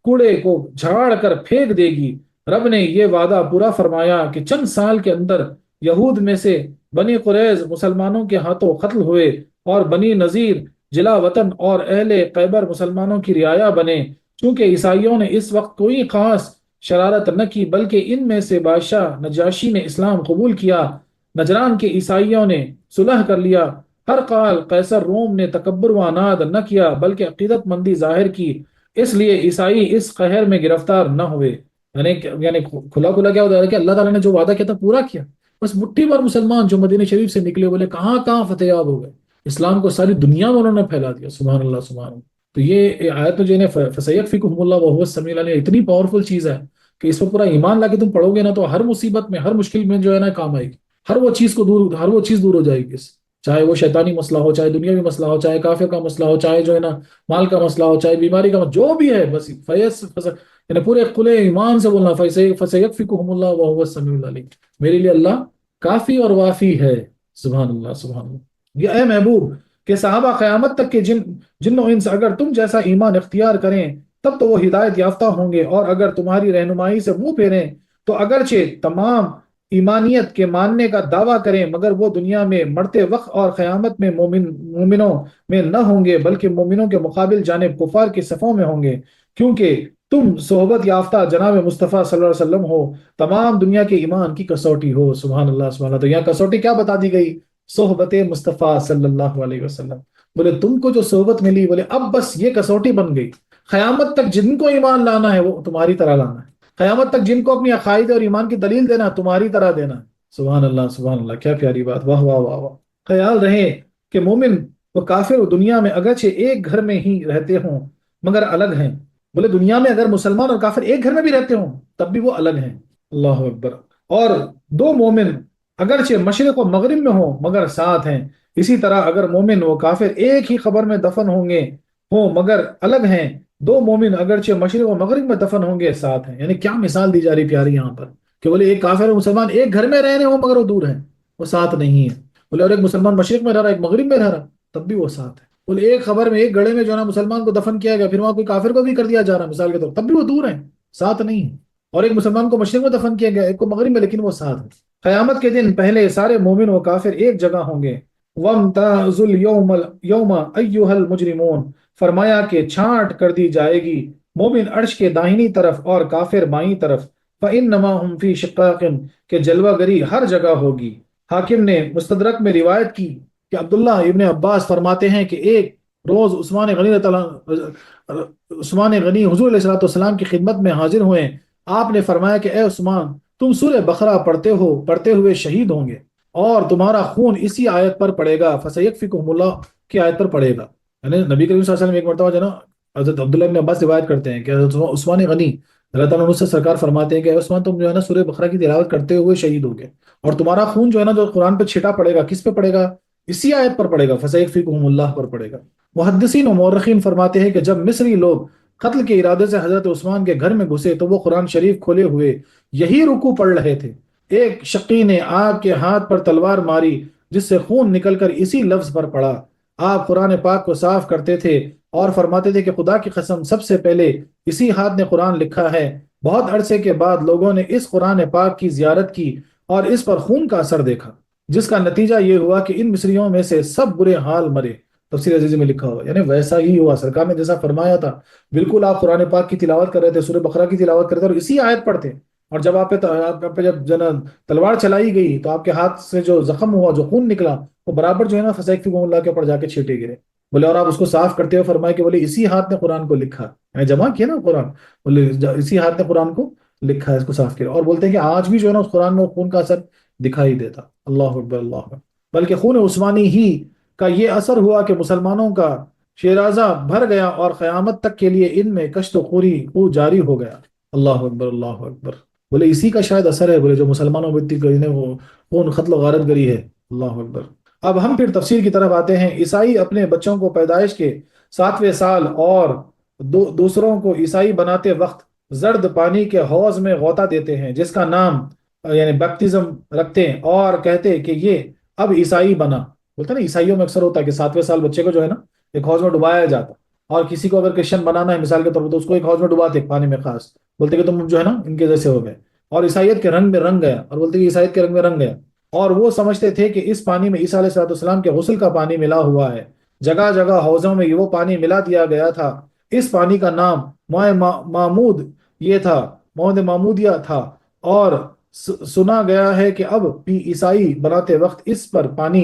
کوڑے کو جھاڑ کر پھینک دے گی۔ رب نے یہ وعدہ پورا فرمایا کہ چند سال کے اندر یہود میں سے بنی قریظ مسلمانوں کے ہاتھوں قتل ہوئے، اور بنی نذیر جلا وطن اور اہل خیبر مسلمانوں کی رعایا بنے، چونکہ عیسائیوں نے اس وقت کوئی خاص شرارت نہ کی، بلکہ ان میں سے بادشاہ نجاشی نے اسلام قبول کیا، نجران کے عیسائیوں نے صلح کر لیا، ہر قال قیصر روم نے تکبر و عناد نہ کیا بلکہ عقیدت مندی ظاہر کی، اس لیے عیسائی اس قہر میں گرفتار نہ ہوئے۔ یعنی کھلا کھلا کیا ہوتا ہے کہ اللہ تعالیٰ نے جو وعدہ کیا تھا پورا کیا، بس مٹھی بھر مسلمان جو مدینہ شریف سے نکلے، بولے کہاں کہاں فتح یاب ہو گئے، اسلام کو ساری دنیا میں انہوں نے پھیلا دیا، سبحان اللہ سبحان اللہ۔ تو یہ آیت جو ہے فَسَيَكْفِيكُهُمُ اللَّهُ وَهُوَ السَّمِيعُ الْعَلِيمُ، اتنی پاورفل چیز ہے کہ اس پر پورا ایمان لا کے تم پڑھو گے نا تو ہر مصیبت میں، ہر مشکل میں جو ہے نا کام آئے گی، ہر وہ چیز دور ہو جائے گی، چاہے وہ شیطانی مسئلہ ہو، چاہے دنیاوی مسئلہ ہو، چاہے کافر کا مسئلہ ہو، چاہے جو ہے نا مال کا مسئلہ ہو، چاہے بیماری کا جو بھی ہے، بس یعنی پورے کھلے ایمان سے بولنا فَسَيَكْفِيكُهُمُ اللَّهُ وَهُوَ السَّمِيعُ الْعَلِيمُ، میرے لیے اللہ کافی اور وافی ہے، سبحان اللہ سبحان اللہ۔ یہ اے محبوب کہ صحابہ قیامت تک کے جن و انس اگر تم جیسا ایمان اختیار کریں تب تو وہ ہدایت یافتہ ہوں گے، اور اگر تمہاری رہنمائی سے منہ پھیریں تو اگرچہ تمام ایمانیت کے ماننے کا دعویٰ کریں مگر وہ دنیا میں مرتے وقت اور قیامت میں مومنوں میں نہ ہوں گے بلکہ مومنوں کے مقابل جانب کفار کے صفوں میں ہوں گے، کیونکہ تم صحبت یافتہ جناب مصطفیٰ صلی اللہ علیہ وسلم ہو، تمام دنیا کے ایمان کی کسوٹی ہو، سبحان اللہ سبحان اللہ۔ تو یہاں کسوٹی کیا بتا دی گئی؟ صحبت مصطفیٰ صلی اللہ علیہ وسلم، بولے تم کو جو صحبت ملی، بولے اب بس یہ کسوٹی بن گئی، قیامت تک جن کو ایمان لانا ہے وہ تمہاری طرح لانا ہے، قیامت تک جن کو اپنی عقائد اور ایمان کی دلیل دینا تمہاری طرح دینا، سبحان اللہ سبحان اللہ، کیا پیاری بات، واہ واہ واہ واہ۔ خیال رہے کہ مومن و کافر دنیا میں اگرچہ ایک گھر میں ہی رہتے ہوں مگر الگ ہیں، بولے دنیا میں اگر مسلمان اور کافر ایک گھر میں بھی رہتے ہوں تب بھی وہ الگ ہیں، اللہ اکبر، اور دو مومن اگرچہ مشرق و مغرب میں ہوں مگر ساتھ ہیں، اسی طرح اگر مومن و کافر ایک ہی قبر میں دفن ہوں مگر الگ ہیں، دو مومن اگرچہ مشرق و مغرب میں دفن ہوں گے ساتھ ہیں۔ یعنی کیا مثال دی جا رہی پیاری یہاں پر کہ بولے ایک کافر اور مسلمان ایک گھر میں رہ رہے ہوں مگر وہ دور ہیں، وہ ساتھ نہیں ہیں، بولے اور ایک مسلمان مشرق میں رہ رہا ایک مغرب میں رہ رہا تب بھی وہ ساتھ ہے، بولے ایک خبر میں ایک گڑھے میں جو ہے نا مسلمان کو دفن کیا گیا، پھر وہاں کوئی کافر کو بھی کر دیا جا رہا مثال کے طور تب بھی وہ دور ہیں، ساتھ نہیں ہیں، اور ایک مسلمان کو مشرق میں دفن کیا گیا ایک کو مغرب میں، لیکن وہ ساتھ ہیں۔ قیامت کے دن پہلے سارے مومن و کافر ایک جگہ ہوں گے، وَامْتَازُوا الْيَوْمَ أَيُّهَا الْمُجْرِمُونَ، فرمایا کہ چھانٹ کر دی جائے گی مومن عرش کے داہنی طرف اور کافر بائیں طرف، فَإِنَّمَا هُمْ فِي شِقَاقٍ، کہ جلوہ گری ہر جگہ ہوگی۔ حاکم نے مستدرک میں روایت کی کہ عبداللہ ابن عباس فرماتے ہیں کہ ایک روز عثمان غنی حضور علیہ السلام کی خدمت میں حاضر ہوئے، آپ نے فرمایا کہ اے عثمان تم سورہ بقرہ پڑھتے ہوئے شہید ہوں گے اور تمہارا خون اسی آیت پر پڑے گا، فَسَيَكْفِيكُهُمُ اللَّهُ کی آیت پر پڑے گا۔ یعنی نبی کریم صلی اللہ علیہ وسلم ایک مرتبہ جو نا حضرت عبداللہ ابن عباس روایت کرتے ہیں کہ حضرت عثمان غنی اللہ تعالیٰ عنہ سے سرکار فرماتے ہیں کہ اے عثمان تم جو ہے نا سورہ بقرہ کی تلاوت کرتے ہوئے شہید ہوگے اور تمہارا خون جو ہے نا جو قرآن پہ چھٹا پڑے گا کس پہ پڑے گا؟ اسی آیت پر پڑے گا، فَسَيَكْفِيكُهُمُ اللَّهُ پر پڑے گا۔ محدثین و مورخین فرماتے ہیں کہ جب مصری لوگ قتل کے ارادے سے حضرت عثمان کے گھر میں گھسے تو وہ قرآن شریف کھولے ہوئے یہی رکوع پڑھ رہے تھے، ایک شقی نے آپ کے ہاتھ پر تلوار ماری جس سے خون نکل کر اسی لفظ پر پڑا، آپ قرآن پاک کو صاف کرتے تھے اور فرماتے تھے کہ خدا کی قسم سب سے پہلے اسی ہاتھ نے قرآن لکھا ہے بہت عرصے کے بعد لوگوں نے اس قرآن پاک کی زیارت کی اور اس پر خون کا اثر دیکھا، جس کا نتیجہ یہ ہوا کہ ان مصریوں میں سے سب برے حال مرے۔ تفسیر عزیزی میں لکھا ہوا، یعنی ویسا ہی ہوا، سرکار نے جیسا فرمایا تھا بالکل۔ آپ قرآن پاک کی تلاوت کر رہے تھے، سورہ بقرہ کی تلاوت کر رہے تھے اور اسی آیت پڑھتے، اور جب آپ پہ جب تلوار چلائی گئی تو آپ کے ہاتھ سے جو زخم ہوا، جو خون نکلا، وہ برابر جو ہے نا فسیکفکم اللہ کے اوپر جا کے چھینٹے گرے۔ بولے اور آپ اس کو صاف کرتے ہوئے فرمائے کہ بولے اسی ہاتھ نے قرآن کو لکھا، یعنی جمع کیا نا قرآن، بولے اسی ہاتھ نے قرآن کو لکھا ہے، اس کو صاف کیا۔ اور بولتے ہیں کہ آج بھی جو ہے نا اس قرآن میں خون کا اثر دکھائی دیتا۔ اللہ اکبر اللہ اکبر۔ بلکہ خون عثمانی ہی کا یہ اثر ہوا کہ مسلمانوں کا شیرازہ بھر گیا اور قیامت تک کے لیے ان میں کشت و خو جاری ہو گیا۔ اللہ اکبر اللہ اکبر۔ بولے اسی کا شاید اثر ہے، بولے جو مسلمانوں میں اتنی گئی نے وہ خون قتل و غارت گری ہے۔ اللہ اکبر۔ اب ہم پھر تفسیر کی طرف آتے ہیں۔ عیسائی اپنے بچوں کو پیدائش کے 7ویں سال اور دوسروں کو عیسائی بناتے وقت زرد پانی کے حوض میں غوطہ دیتے ہیں، جس کا نام یعنی بیپٹزم رکھتے ہیں اور کہتے ہیں کہ یہ اب عیسائی بنا۔ بولتے ہیں نا عیسائیوں میں اکثر ہوتا ہے کہ 7ویں سال بچے کو جو ہے نا ایک حوض میں ڈبایا جاتا، اور کسی کو اگر کرسچن بنانا ہے مثال کے طور پر تو اس کو ایک حوض میں ڈباتے پانی میں خاص، بولتے کہ تم جو ہے نا ان کے جیسے ہو گئے، اور عیسائیت کے رنگ میں رنگ گیا، اور بولتے کہ عیسائیت کے رنگ میں رنگ گیا۔ اور وہ سمجھتے تھے کہ اس پانی میں عیسیٰ علیہ السلام کے غسل کا پانی ملا ہوا ہے۔ جگہ جگہ حوضوں میں وہ پانی ملا دیا گیا تھا۔ اس پانی کا نام مائع معمود یہ تھا، مواد معمودیہ تھا، اور سنا گیا ہے کہ اب بھی عیسائی بناتے وقت اس پر پانی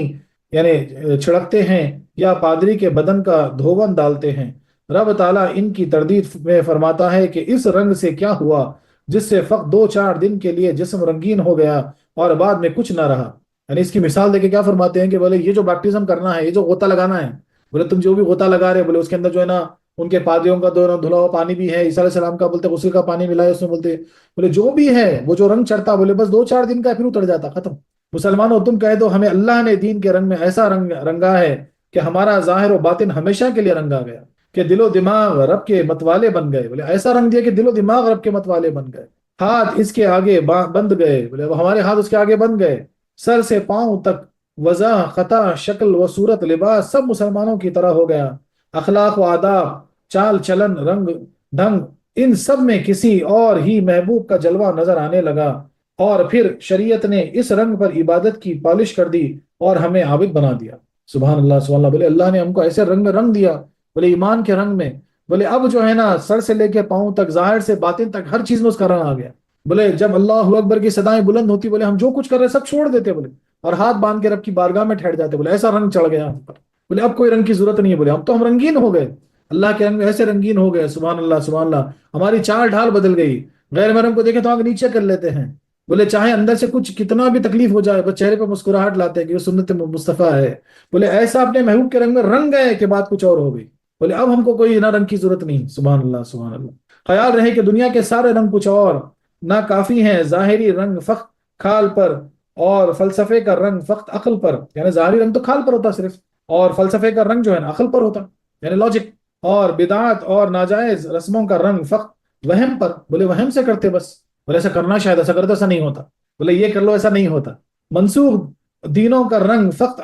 یعنی چھڑکتے ہیں یا پادری کے بدن کا دھون ڈالتے ہیں۔ رب تعالیٰ ان کی تردید میں فرماتا ہے کہ اس رنگ سے کیا ہوا جس سے فقط 2-4 دن کے لیے جسم رنگین ہو گیا اور بعد میں کچھ نہ رہا۔ یعنی اس کی مثال دے کے کیا فرماتے ہیں کہ بولے یہ جو بیپٹزم کرنا ہے، یہ جو غوطہ لگانا ہے، بولے تم جو بھی غوطہ لگا رہے بولے اس کے اندر جو ہے نا ان کے پادریوں کا دھلا ہوا پانی بھی ہے، عیسیٰ علیہ السلام کا بولتے غسل کا پانی ملا ہے اس میں، بولتے بولے جو بھی ہے وہ جو رنگ چڑھتا بولے بس 2-4 دن کا پھر اتر جاتا، ختم۔ مسلمانوں تم کہہ دو ہمیں اللہ نے دین کے رنگ میں ایسا رنگا ہے کہ ہمارا ظاہر و باطن ہمیشہ کے لیے رنگا گیا، کہ دل و دماغ رب کے متوالے بن گئے۔ بولے ایسا رنگ دیا کہ دل و دماغ رب کے متوالے بن گئے، ہاتھ اس کے آگے بند گئے، بولے ہمارے ہاتھ اس کے آگے بند گئے، سر سے پاؤں تک وضع خطا شکل و صورت لباس سب مسلمانوں کی طرح ہو گیا۔ اخلاق و آداب، چال چلن، رنگ ڈھنگ، ان سب میں کسی اور ہی محبوب کا جلوہ نظر آنے لگا، اور پھر شریعت نے اس رنگ پر عبادت کی پالش کر دی اور ہمیں عابد بنا دیا۔ سبحان اللہ سبحان اللہ۔ بولے اللہ نے ہم کو ایسے رنگ میں رنگ دیا، بولے ایمان کے رنگ میں، بولے اب جو ہے نا سر سے لے کے پاؤں تک، ظاہر سے باطن تک، ہر چیز میں اس کا رنگ آ گیا۔ بولے جب اللہ اکبر کی صدائیں بلند ہوتی بولے ہم جو کچھ کر رہے سب چھوڑ دیتے، بولے اور ہاتھ باندھ کے رب کی بارگاہ میں ٹھہر جاتے، بولے ایسا رنگ چڑھ گیا ہم پر، بولے اب کوئی رنگ کی ضرورت نہیں ہے، بولے ہم تو ہم رنگین ہو گئے، اللہ کے رنگ میں ایسے رنگین ہو گئے۔ سبحان اللہ سبحان اللہ۔ ہماری چال ڈھال بدل گئی، غیر محرم کو دیکھے تو آنکھ نیچے کر لیتے ہیں، بولے چاہے اندر سے کچھ کتنا بھی تکلیف ہو جائے بس چہرے پہ مسکراہٹ لاتے ہیں کہ وہ سنت مصطفیٰ ہے۔ بولے ایسا اپنے محبوب کے رنگ میں رنگ گئے کہ بات کچھ اور ہو گئی، بولے اب ہم کو کوئی نہ رنگ کی ضرورت نہیں۔ سبحان اللہ سبحان اللہ۔ خیال رہے کہ دنیا کے سارے رنگ کچھ اور نہ کافی ہیں، ظاہری رنگ فقط کھال پر اور فلسفے کا رنگ فقط عقل پر، یعنی ظاہری رنگ تو کھال پر ہوتا صرف، اور فلسفے کا رنگ جو ہے نا عقل پر ہوتا، یعنی لاجک، اور بدعات اور ناجائز رسموں کا رنگ فقط وہم پر، بولے وہم سے کرتے بس، بولے ایسا کرنا شاید ایسا کرتے ایسا نہیں ہوتا، بولے یہ کر لو ایسا نہیں ہوتا۔ منسوخ دینوں کا رنگ فقط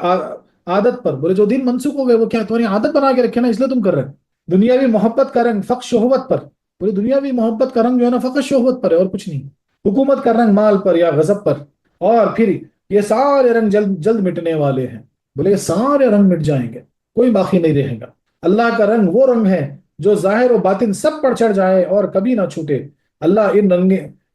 عادت پر، بولے جو دین منسوخ ہو گئے وہ کیا تمہاری عادت بنا کے رکھے نا اس لیے تم کر رہے ہیں۔ دنیاوی محبت کا رنگ فقط شہوت پر، بولے دنیاوی محبت کا رنگ جو ہے نا فقط شہوت پر ہے اور کچھ نہیں۔ حکومت کا رنگ مال پر یا غضب پر، اور پھر یہ سارے رنگ جلد جلد مٹنے والے ہیں، بولے یہ سارے رنگ مٹ جائیں گے، کوئی باقی نہیں رہے گا۔ اللہ کا رنگ وہ رنگ ہے جو ظاہر و باطن سب پر چڑھ جائے اور کبھی نہ چھوٹے۔ اللہ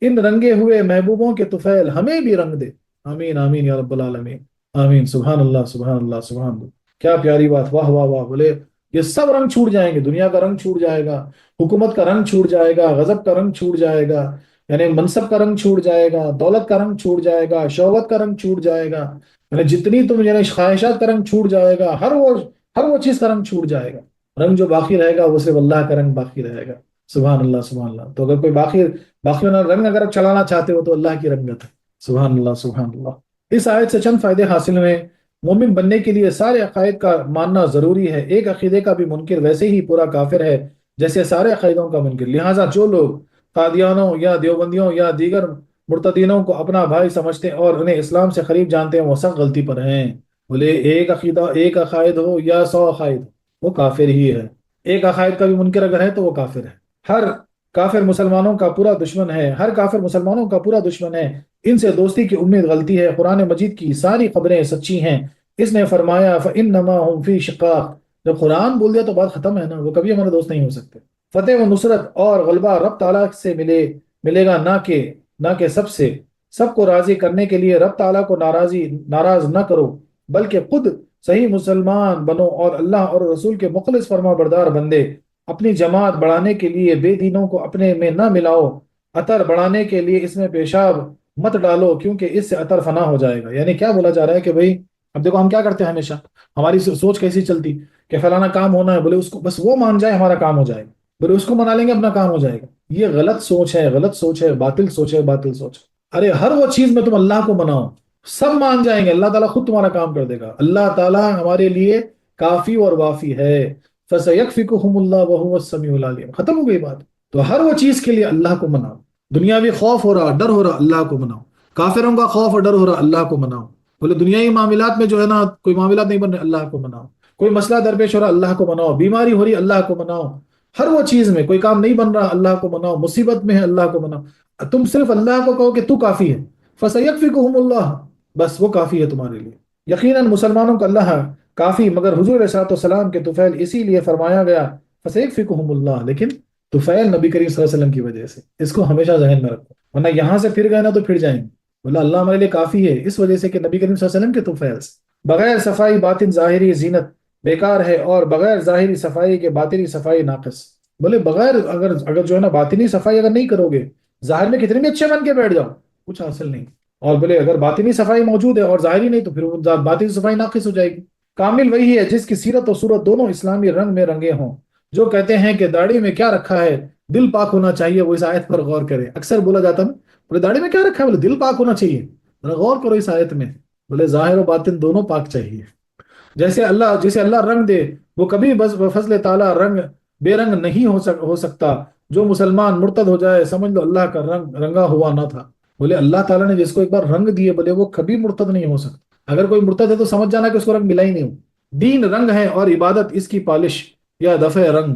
ان رنگے ہوئے محبوبوں کے طفیل ہمیں بھی رنگ دے، آمین آمین یا رب العالمین، آمین۔ سبحان اللہ سبحان اللہ سبحان اللہ۔ کیا پیاری بات، واہ واہ واہ۔ بولے یہ سب رنگ چھوٹ جائیں گے، دنیا کا رنگ چھوٹ جائے گا، حکومت کا رنگ چھوٹ جائے گا، غضب کا رنگ چھوٹ جائے گا، یعنی منصب کا رنگ چھوٹ جائے گا، دولت کا رنگ چھوٹ جائے گا، شہوت کا رنگ چھوٹ جائے گا، یعنی جتنی تم یعنی خواہشات کا رنگ چھوٹ جائے گا، ہر وہ چیز کا رنگ چھوٹ جائے گا۔ رنگ جو باقی رہے گا وہ صرف اللہ کا رنگ باقی رہے گا۔ سبحان اللہ سبحان اللہ۔ تو اگر کوئی باقی رنگ اگر آپ چلانا چاہتے ہو تو اللہ کی رنگت ہے۔ سبحان اللہ سبحان اللہ۔ اس آیت سے چند فائدے حاصل ہوئے۔ مومن بننے کے لیے سارے عقائد کا ماننا ضروری ہے، ایک عقیدے کا بھی منکر ویسے ہی پورا کافر ہے جیسے سارے عقائدوں کا منکر۔ لہٰذا جو لوگ قادیانوں یا دیوبندیوں یا دیگر مرتدینوں کو اپنا بھائی سمجھتے ہیں اور انہیں اسلام سے قریب جانتے ہیں وہ سخت غلطی پر ہیں۔ بولے ایک عقیدہ، ایک عقائد ہو یا 100 عقائد، وہ کافر ہی ہے۔ ایک عقائد کا بھی منکر اگر ہے تو وہ کافر ہے۔ ہر کافر مسلمانوں کا پورا دشمن ہے، ہر کافر مسلمانوں کا پورا دشمن ہے، ان سے دوستی کی امید غلطی ہے، قرآن مجید کی ساری خبریں سچی ہیں۔ اس نے فرمایا فَإِنَّمَا هُمْ فِي شِقَاقٍ، جب قرآن بول دیا تو بات ختم ہے نا، وہ کبھی ہمارے دوست نہیں ہو سکتے۔ فتح و نصرت اور غلبہ رب تعالیٰ سے ملے گا، نہ کہ سب کو راضی کرنے کے لیے رب تعالیٰ کو ناراض نہ کرو، بلکہ خود صحیح مسلمان بنو اور اللہ اور رسول کے مخلص فرما بردار بندے۔ اپنی جماعت بڑھانے کے لیے بے دینوں کو اپنے میں نہ ملاؤ، عطر بڑھانے کے لیے اس میں پیشاب مت ڈالو، کیونکہ اس سے عطر فنا ہو جائے گا۔ یعنی کیا بولا جا رہا ہے کہ بھائی اب دیکھو ہم کیا کرتے ہیں، ہمیشہ ہماری سوچ کیسی چلتی کہ فلانا کام ہونا ہے، بولے اس کو بس وہ مان جائے ہمارا کام ہو جائے گا، بولے اس کو منا لیں گے اپنا کام ہو جائے گا۔ یہ غلط سوچ ہے، غلط سوچ ہے، باطل سوچ ہے، باطل سوچ۔ ارے ہر وہ چیز میں تم اللہ کو مناؤ، سب مان جائیں گے، اللہ تعالیٰ خود تمہارا کام کر دے گا۔ اللہ تعالیٰ ہمارے لیے کافی اور وافی ہے۔ فَسَيَكْفِكُهُمُ اللَّهُ وَهُوَ السَّمِيعُ الْعَلِيمُ، ختم ہو گئی بات۔ تو ہر وہ چیز کے لیے اللہ کو مناؤ، دنیاوی خوف ہو رہا، ڈر ہو رہا، اللہ کو مناؤ۔ کافروں کا خوف اور ڈر ہو رہا، اللہ کو مناؤ۔ بولے دنیاوی معاملات میں جو ہے نا کوئی معاملات نہیں بن رہے، اللہ کو مناؤ۔ کوئی مسئلہ درپیش ہو رہا، اللہ کو مناؤ۔ بیماری ہو رہی، اللہ کو مناؤ۔ ہر وہ چیز میں کوئی کام نہیں بن رہا، اللہ کو مناؤ۔ مصیبت میں ہے، اللہ کو مناؤ۔ تم صرف اللہ کو کہو کہ تو کافی ہے، فَسَيَكْفِكُهُمُ اللَّهُ، بس وہ کافی ہے تمہارے لیے۔ یقیناً مسلمانوں کا اللہ کافی، مگر حضور علیہ الصلوۃ والسلام کے طفیل اسی لیے فرمایا گیا فَسَيَكْفِكُهُمُ اللَّهُ، لیکن طفیل نبی کریم صلی اللہ علیہ وسلم کی وجہ سے، اس کو ہمیشہ ذہن میں رکھو، ورنہ یہاں سے پھر گئے نا تو پھر جائیں گے۔ بولا اللہ ہمارے لیے کافی ہے اس وجہ سے کہ نبی کریم صلی اللہ علیہ وسلم کے طفیل سے۔ بغیر صفائی باطن ظاہری زینت بیکار ہے، اور بغیر ظاہری صفائی کے باطنی صفائی ناقص۔ بولے بغیر اگر جو ہے نا باطنی صفائی اگر نہیں کرو گے، ظاہر میں کتنے بھی اچھے بن کے بیٹھ جاؤ، کچھ حاصل نہیں۔ اور بولے اگر باطنی صفائی موجود ہے اور ظاہری نہیں تو پھر وہ باطنی صفائی ناقص ہو جائے گی۔ کامل وہی ہے جس کی سیرت و صورت دونوں اسلامی رنگ میں رنگے ہوں۔ جو کہتے ہیں کہ داڑھی میں کیا رکھا ہے، دل پاک ہونا چاہیے، وہ اس آیت پر غور کرے۔ اکثر بولا جاتا نا، بولے داڑھی میں کیا رکھا ہے، بولے دل پاک ہونا چاہیے، غور کرو اس آیت میں، بولے ظاہر و باطن دونوں پاک جسے جسے اللہ رنگ دے وہ کبھی بس بفضل تعالیٰ بے رنگ نہیں ہو سکتا۔ جو مسلمان مرتد ہو جائے سمجھ لو اللہ کا رنگ رنگا ہوا نہ تھا۔ بولے اللہ تعالیٰ نے جس کو ایک بار رنگ دیے، بولے وہ کبھی مرتد نہیں ہو سکتا۔ اگر کوئی مرتد ہے تو سمجھ جانا کہ اس کو رنگ ملا ہی نہیں ہو۔ دین رنگ ہے اور عبادت اس کی پالش یا دفع رنگ۔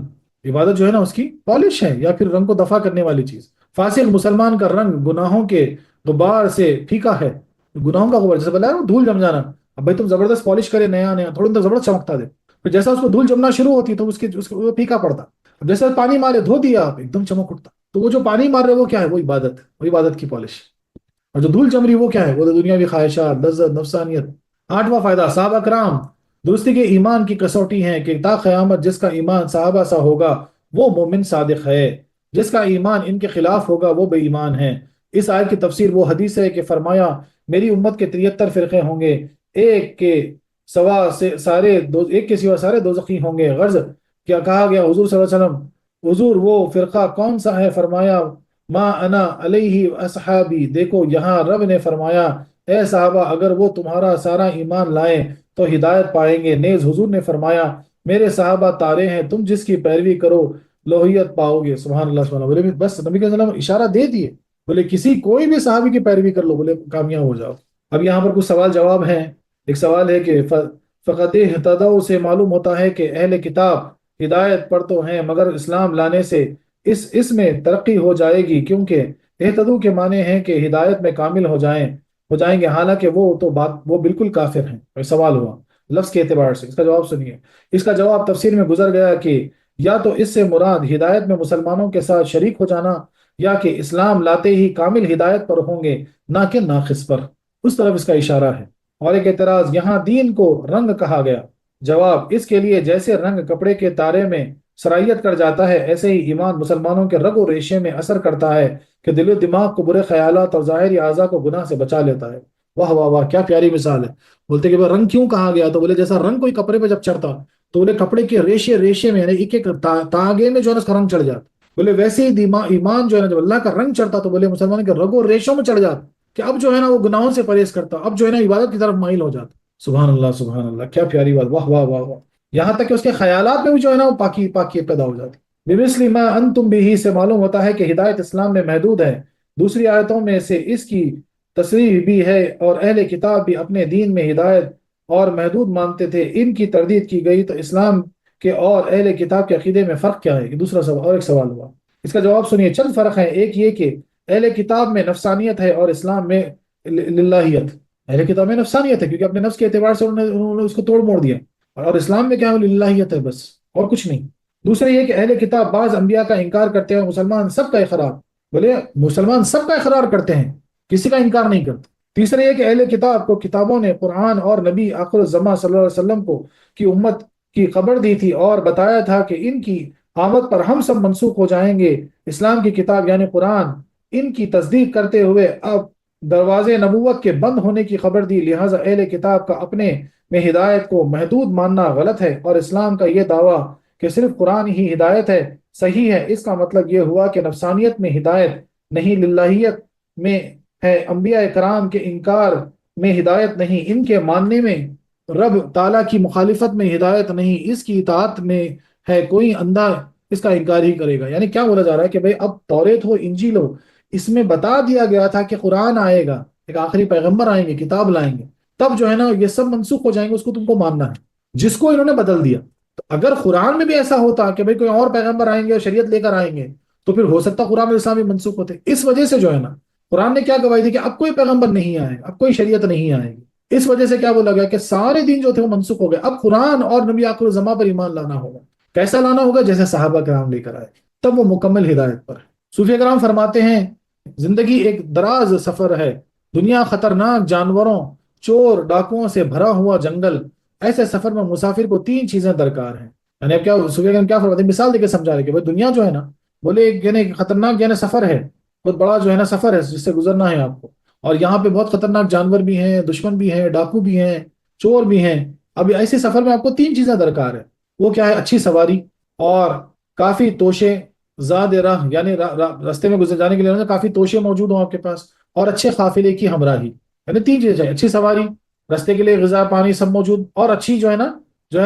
عبادت جو ہے نا اس کی پالش ہے یا پھر رنگ کو دفع کرنے والی چیز۔ فاسق مسلمان کا رنگ گناہوں کے غبار سے پھیکا ہے۔ گناہوں کا غبار جیسے بولا ہے دھول جم جانا، اب بھائی تم زبردست پالش کرے نیا تھوڑی دیر زبردست چمکتا دے، پھر جیسا اس کو دھول جمنا شروع ہوتی تو اس کو پھیکا پڑتا۔ اب جیسا پانی مارے دھو دیا آپ ایک دم چمک اٹھتا۔ تو وہ جو پانی مار رہے وہ کیا ہے، وہ عبادت کی پالش۔ اور جو دھول جم رہی وہ کیا ہے، وہ دنیاوی خواہشات، لذت، نفسانیت۔ آٹھواں فائدہ، صحابہ کرام درستی کے ایمان کی کسوٹی ہیں کہ تا قیامت جس کا ایمان صحابہ سا ہوگا وہ مومن صادق ہے، جس کا ایمان ان کے خلاف ہوگا وہ بے ایمان ہے۔ اس آیت کی تفسیر وہ حدیث ہے کہ فرمایا میری امت کے 73 فرقے ہوں گے، ایک کے سوا سارے دوزخی ہوں گے۔ غرض کیا کہا گیا حضور صلی اللہ علیہ وسلم، حضور وہ فرقہ کون سا ہے؟ فرمایا ما انا علیہ اصحابی۔ دیکھو یہاں رب نے فرمایا اے صحابہ اگر وہ تمہارا سارا ایمان لائیں تو ہدایت پائیں گے۔ نیز حضور نے فرمایا میرے صحابہ تارے ہیں، تم جس کی پیروی کرو لوہیت پاؤ گے۔ سبحان اللہ سبحان اللہ۔ بولے بس نبی کے وسلم اشارہ دے دیے، بولے کوئی بھی صحابی کی پیروی کر لو، بولے کامیاب ہو جاؤ۔ اب یہاں پر کچھ سوال جواب ہیں۔ ایک سوال ہے کہ فقط اہتدوا سے معلوم ہوتا ہے کہ اہل کتاب ہدایت پر تو ہیں مگر اسلام لانے سے اس میں ترقی ہو جائے گی، کیونکہ اہتدوا کے معنی ہیں کہ ہدایت میں کامل ہو جائیں گے، حالانکہ وہ بالکل کافر ہیں۔ سوال ہوا لفظ کے اعتبار سے، اس کا جواب سنیے۔ اس کا جواب تفسیر میں گزر گیا کہ یا تو اس سے مراد ہدایت میں مسلمانوں کے ساتھ شریک ہو جانا، یا کہ اسلام لاتے ہی کامل ہدایت پر ہوں گے نہ کہ ناقص پر، اس طرف اس کا اشارہ ہے۔ اور ایک اعتراض، یہاں دین کو رنگ کہا گیا، جواب اس کے لیے جیسے رنگ کپڑے کے تارے میں سرائیت کر جاتا ہے، ایسے ہی ایمان مسلمانوں کے رگ و ریشے میں اثر کرتا ہے کہ دل و دماغ کو برے خیالات اور ظاہری اعضاء کو گناہ سے بچا لیتا ہے۔ واہ واہ واہ، کیا پیاری مثال ہے۔ بولتے کہ رنگ کیوں کہا گیا، تو بولے جیسا رنگ کوئی کپڑے پہ جب چڑھتا تو بولے کپڑے کے ریشے میں یعنی ایک تاگے میں جو ہے نا اس کا رنگ چڑھ جاتا، بولے ویسے ہی ایمان جو ہے نا جب اللہ کا رنگ چڑھتا تو بولے مسلمان کے رگوں اور ریشوں میں چڑھ جاتا کہ اب جو ہے نا وہ گناہوں سے پرہیز کرتا، اب جو ہے نا عبادت کی طرف مائل ہو جاتا۔ سبحان اللہ سبحان اللہ، کیا پیاری بات، واہ واہ واہ واہ۔ یہاں تک کہ اس کے خیالات میں بھی جو ہے نا وہ پاکی پیدا ہو جاتی۔ بمثل ما انتم به سے معلوم ہوتا ہے کہ ہدایت اسلام میں محدود ہے۔ دوسری آیتوں میں سے اس کی تصریح بھی ہے، اور اہل کتاب بھی اپنے دین میں ہدایت اور محدود مانتے تھے، ان کی تردید کی گئی۔ تو اسلام کے اور اہل کتاب کے عقیدے میں فرق کیا ہے؟ دوسرا سوال اور ایک سوال ہوا۔ اس کا جواب سنیے، چند فرق ہیں۔ ایک یہ کہ اہل کتاب میں نفسانیت ہے اور اسلام میں للہیت۔ اہل کتاب میں نفسانیت ہے کیونکہ اپنے نفس کے اعتبار سے انہوں نے اس کو توڑ موڑ دیا، اور اسلام میں کیا ہے؟ للہیت ہے بس، اور کچھ نہیں۔ دوسرے یہ کہ اہل کتاب بعض انبیاء کا انکار کرتے ہیں، مسلمان سب کا اقرار، بولے مسلمان سب کا اقرار کرتے ہیں، کسی کا انکار نہیں کرتے۔ تیسرے یہ کہ اہل کتاب کو کتابوں نے قرآن اور نبی آخر الزماں صلی اللہ علیہ وسلم کو کی امت کی خبر دی تھی اور بتایا تھا کہ ان کی آمد پر ہم سب منسوخ ہو جائیں گے۔ اسلام کی کتاب یعنی قرآن ان کی تصدیق کرتے ہوئے اب دروازے نبوت کے بند ہونے کی خبر دی، لہٰذا اہل کتاب کا اپنے میں ہدایت کو محدود ماننا غلط ہے، اور اسلام کا یہ دعویٰ کہ صرف قرآن ہی ہدایت ہے صحیح ہے۔ اس کا مطلب یہ ہوا کہ نفسانیت میں ہدایت نہیں، للہیت میں ہے، انبیاء کرام کے انکار میں ہدایت نہیں، ان کے ماننے میں رب تعالیٰ کی مخالفت میں ہدایت نہیں، اس کی اطاعت میں ہے، کوئی اندھا اس کا انکار ہی کرے گا۔ یعنی کیا بولا جا رہا ہے کہ بھئی اب توریت ہو انجیل ہو، اس میں بتا دیا گیا تھا کہ قرآن آئے گا، ایک آخری پیغمبر آئیں گے، کتاب لائیں گے، تب جو ہے نا یہ سب منسوخ ہو جائیں گے، اس کو تم کو ماننا ہے، جس کو انہوں نے بدل دیا۔ تو اگر قرآن میں بھی ایسا ہوتا کہ بھئی کوئی اور پیغمبر آئیں گے اور شریعت لے کر آئیں گے، تو پھر ہو سکتا قرآن اور اسلام بھی منسوخ ہوتے۔ اس وجہ سے جو ہے نا قرآن نے کیا گواہی دی کہ اب کوئی پیغمبر نہیں آئے گا، اب کوئی شریعت نہیں آئے گی۔ اس وجہ سے کیا بولا گیا کہ سارے دین جو تھے وہ منسوخ ہو گئے، اب قرآن اور نبی آخر الزماں پر ایمان لانا ہوگا۔ کیسا لانا ہوگا؟ جیسے صحابہ کرام لے کر آئے، تب وہ مکمل ہدایت پر ہے۔ صوفیہ کرام فرماتے ہیں زندگی ایک دراز سفر ہے، دنیا خطرناک جانوروں، چور ڈاکوؤں سے بھرا ہوا جنگل، ایسے سفر میں مسافر کو تین چیزیں درکار ہیں۔ یعنی اب کیا صوفیہ کرام کیا فرماتے ہیں؟ مثال دے کے سمجھا رہے کہ بھائی دنیا جو ہے نا، بولے ایک یعنی خطرناک یعنی سفر ہے، بہت بڑا جو ہے نا سفر ہے جس سے گزرنا ہے آپ کو، اور یہاں پہ بہت خطرناک جانور بھی ہیں، دشمن بھی ہیں، ڈاکو بھی ہیں، چور بھی ہیں۔ اب ایسے سفر میں آپ کو تین چیزیں درکار ہے، وہ کیا ہے؟ اچھی سواری، اور کافی توشے زاد راہ، یعنی راستے میں گزر جانے کے لیے کافی توشے موجود ہوں آپ کے پاس، اور اچھے قافلے کی ہمراہی۔ یعنی تین چیزیں چاہیے، اچھی سواری، راستے کے لیے غذا پانی سب موجود، اور اچھی جو ہے نا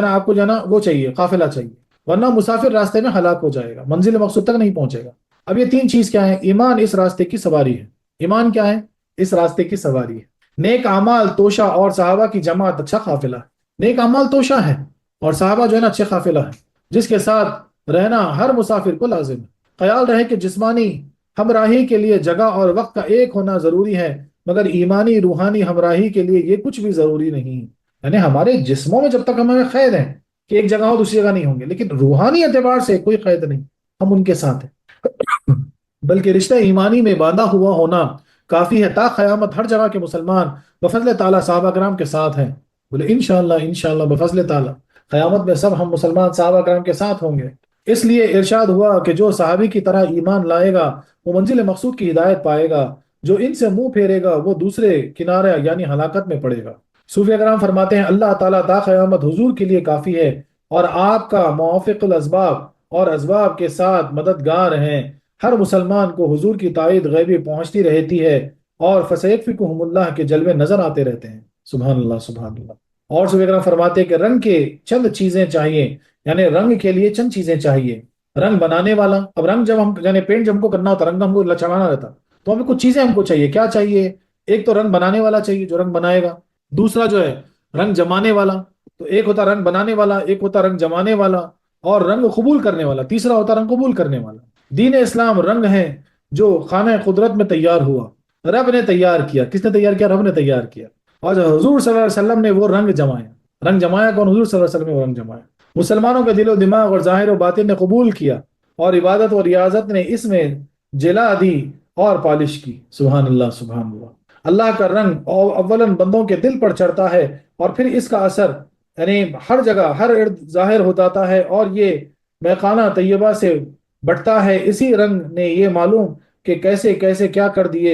آپ کو جو ہے نا وہ چاہیے، قافلہ چاہیے، ورنہ مسافر راستے میں ہلاک ہو جائے گا، منزل مقصود تک نہیں پہنچے گا۔ اب یہ تین چیز کیا ہے؟ ایمان اس راستے کی سواری ہے۔ ایمان کیا ہے؟ اس راستے کی سواری ہے۔ نیک اعمال توشہ اور صحابہ کی جماعت اچھا قافلہ ہے۔ نیک اعمال توشہ ہے اور صحابہ جو ہے نا اچھے قافلہ ہے، جس کے ساتھ رہنا ہر مسافر کو لازم ہے۔ خیال رہے کہ جسمانی ہمراہی کے لیے جگہ اور وقت کا ایک ہونا ضروری ہے، مگر ایمانی روحانی ہمراہی کے لیے یہ کچھ بھی ضروری نہیں۔ یعنی ہمارے جسموں میں جب تک ہمیں قید ہیں کہ ایک جگہ ہو دوسری جگہ نہیں ہوں گے، لیکن روحانی اعتبار سے کوئی قید نہیں، ہم ان کے ساتھ ہیں۔ بلکہ رشتہ ایمانی میں باندھا ہوا ہونا کافی ہے، تا قیامت ہر جگہ کے مسلمان بفضل تعالیٰ صحابہ کرام کے ساتھ ہیں۔ بولے انشاءاللہ بفضل تعالیٰ قیامت میں سب ہم مسلمان صحابہ کرام کے ساتھ ہوں گے۔ اس لیے ارشاد ہوا کہ جو صحابی کی طرح ایمان لائے گا وہ منزل مقصود کی ہدایت پائے گا، جو ان سے منہ پھیرے گا وہ دوسرے کنارے یعنی ہلاکت میں پڑے گا۔ صوفیہ کرام فرماتے ہیں اللہ تعالیٰ تا قیامت حضور کے لیے کافی ہے، اور آپ کا موافق الاسباب اور اسباب کے ساتھ مددگار ہیں۔ ہر مسلمان کو حضور کی تائید غیبی پہنچتی رہتی ہے، اور فسیکفکہم اللہ کے جلوے نظر آتے رہتے ہیں۔ سبحان اللہ سبحان اللہ۔ اور صوفیہ کرام فرماتے ہیں کہ رنگ کے چند چیزیں چاہیے، یعنی رنگ کے لیے چند چیزیں چاہیے۔ رنگ بنانے والا، اب رنگ جب ہم یعنی پینٹ جب ہم کو کرنا ہوتا، رنگ ہم کو چڑھانا رہتا، تو ہمیں کچھ چیزیں ہم کو چاہیے۔ کیا چاہیے؟ ایک تو رنگ بنانے والا چاہیے جو رنگ بنائے گا، دوسرا جو ہے رنگ جمانے والا، تو ایک ہوتا رنگ بنانے والا، ایک ہوتا رنگ جمانے والا، اور رنگ قبول کرنے والا تیسرا ہوتا رنگ قبول کرنے والا۔ دین اسلام رنگ ہے جو خانہ قدرت میں تیار ہوا، رب نے تیار کیا۔ کس نے تیار کیا؟ رب نے تیار کیا۔ اور جو حضور صلی اللہ علیہ وسلم نے وہ رنگ جمایا۔ رنگ جمایا کون؟ حضور صلی اللہ علیہ وسلم نے وہ رنگ جمایا۔ مسلمانوں کے دل و دماغ اور ظاہر و باطن نے قبول کیا، اور عبادت اور ریاضت نے اس میں جلا دی اور پالش کی۔ سبحان اللہ سبحان اللہ۔ اللہ کا رنگ اولاً بندوں کے دل پر چڑھتا ہے، اور پھر اس کا اثر یعنی ہر جگہ ہر ارد ظاہر ہو جاتا ہے، اور یہ میخانہ طیبہ سے بٹتا ہے۔ اسی رنگ نے یہ معلوم کہ کیسے کیسے کیا کر دیے۔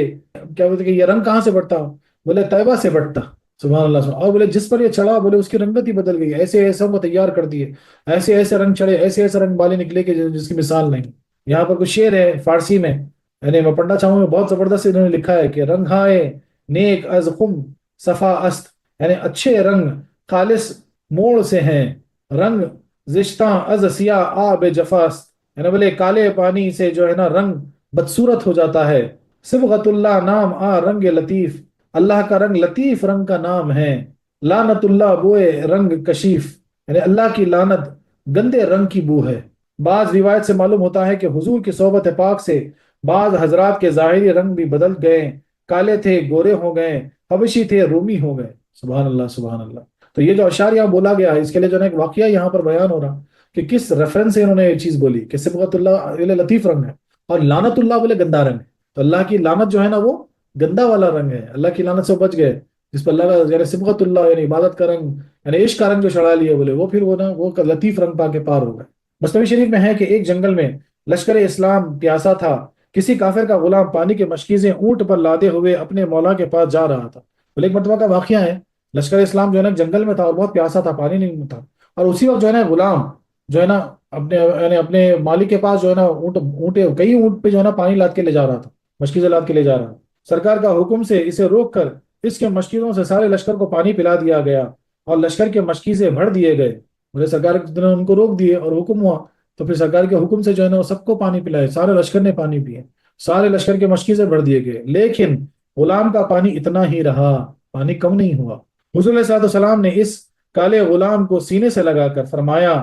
کیا بولتے کہ یہ رنگ کہاں سے بٹتا؟ بولے طیبہ سے بٹتا۔ سبحان اللہ سبحان۔ اور بولے جس پر یہ چڑھا، بولے اس کی رنگت ہی بدل گئی، ایسے ایسے کو تیار کر دیے، ایسے ایسے رنگ چڑھے، ایسے ایسے رنگ بالے نکلے کہ جس کی مثال نہیں۔ یہاں پر کچھ شعر ہے فارسی میں، یعنی میں پڑھنا چاہوں گا، بہت زبردست انہوں نے لکھا ہے کہ رنگ ہائے نیک از خم صفا است، یعنی اچھے رنگ خالص موڑ سے ہیں، رنگ زشتاں از سیاہ آب جفاست، یعنی بولے کالے پانی سے جو ہے نا رنگ بدصورت ہو جاتا ہے۔ صبغت اللہ نام رنگ لطیف، اللہ کا رنگ لطیف رنگ کا نام ہے۔ لعنت اللہ بوئے رنگ کشیف، یعنی اللہ کی لعنت گندے رنگ کی بو ہے۔ بعض روایت سے معلوم ہوتا ہے کہ حضور کی صحبت پاک سے بعض حضرات کے ظاہری رنگ بھی بدل گئے، کالے تھے گورے ہو گئے، حبشی تھے رومی ہو گئے۔ سبحان اللہ سبحان اللہ۔ تو یہ جو اشعار یہاں بولا گیا ہے، اس کے لیے جو ہے ایک واقعہ یہاں پر بیان ہو رہا کہ کس ریفرنس سے انہوں نے یہ چیز بولی کہ صبغت اللہ بولے لطیف رنگ ہے، اور لعنت اللہ بولے گندا رنگ ہے۔ تو اللہ کی لعنت جو ہے نا وہ گندا والا رنگ ہے، اللہ کی لعنت سے بچ گئے، جس پر اللہ کا یعنی صبغت اللہ یعنی عبادت کا رنگ یعنی عشق کا رنگ جو چڑھا لیے بولے وہ پھر وہ نا وہ لطیف رنگ پا کے پار ہو گئے۔ مصنوی شریف میں ہے کہ ایک جنگل میں لشکر اسلام پیاسا تھا، کسی کافر کا غلام پانی کے مشکیزیں اونٹ پر لادے ہوئے اپنے مولا کے پاس جا رہا تھا۔ بولے ایک مرتبہ کا واقعہ ہے، لشکر اسلام جو ہے نا جنگل میں تھا اور بہت پیاسا تھا، پانی نہیں تھا، اور اسی وقت جو ہے نا غلام جو ہے نا اپنے یعنی اپنے مالک کے پاس جو ہے نا اونٹ کئی اونٹ پہ جو ہے نا پانی لاد کے لے جا رہا تھا، مشکیزیں لاد کے لے جا رہا تھا۔ سرکار کا حکم سے اسے روک کر اس کے مشکیزوں سے سارے لشکر کو پانی پلا دیا گیا اور لشکر کے مشکیزیں بھر دیے گئے۔ بولے سرکار نے ان کو روک دیے اور حکم ہوا تو پھر سرکار کے حکم سے جو ہے نا وہ سب کو پانی پلائے، سارے لشکر نے پانی پیے، سارے لشکر کے مشکیزیں بھر دیے گئے، لیکن غلام کا پانی اتنا ہی رہا، پانی کم نہیں ہوا۔ حضور علیہ الصلوۃ والسلام نے اس کالے غلام کو سینے سے لگا کر فرمایا،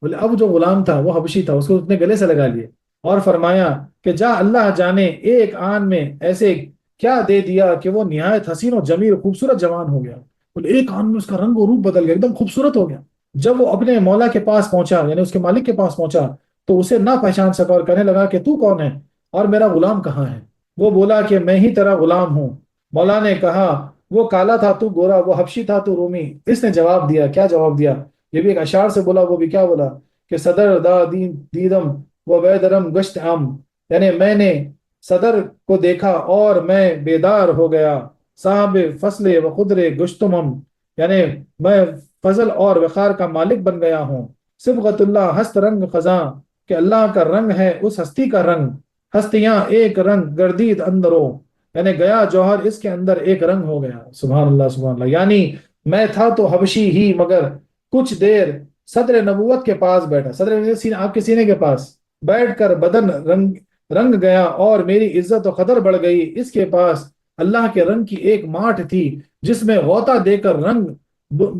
بولے اب جو غلام تھا وہ حبشی تھا، اس کو اپنے گلے سے لگا لیے اور فرمایا کہ جا اللہ جانے ایک آن میں ایسے کیا دے دیا کہ وہ نہایت حسین و جمیل خوبصورت جوان ہو گیا۔ بولے ایک آن میں اس کا رنگ و روپ بدل گیا، ایک دم خوبصورت ہو گیا۔ جب وہ اپنے مولا کے پاس پہنچا یعنی اس کے مالک کے پاس پہنچا تو اسے نہ پہچان سکا اور کہنے لگا کہ تو کون ہے اور میرا غلام کہاں ہے؟ وہ بولا کہ میں ہی تیرا غلام ہوں۔ مولا نے کہا وہ کالا تھا تو گورا، وہ حبشی تھا تو رومی۔ اس نے جواب دیا، کیا جواب دیا؟ یہ بھی ایک اشعار سے بولا، وہ بھی کیا بولا کہ صدر دا دیدم و بیدرم گشت ام، یعنی میں نے صدر کو دیکھا اور میں بیدار ہو گیا، صاحب فصل و خدر گشتمم، یعنی میں فضل اور وقار کا مالک بن گیا ہوں۔ صبغت اللہ ہست رنگ خزاں، کہ اللہ کا رنگ ہے اس ہستی کا رنگ، ہستیاں ایک رنگ گردید اندروں، یعنی گیا جوہر اس کے اندر ایک رنگ ہو گیا۔ سبحان اللہ سبحان اللہ۔ یعنی میں تھا تو حبشی ہی، مگر کچھ دیر صدر نبوت کے پاس بیٹھا، صدر سینہ آپ کے سینے کے پاس بیٹھ کر بدن رنگ گیا اور میری عزت و قدر بڑھ گئی۔ اس کے پاس اللہ کے رنگ کی ایک ماٹھ تھی جس میں غوطہ دے کر رنگ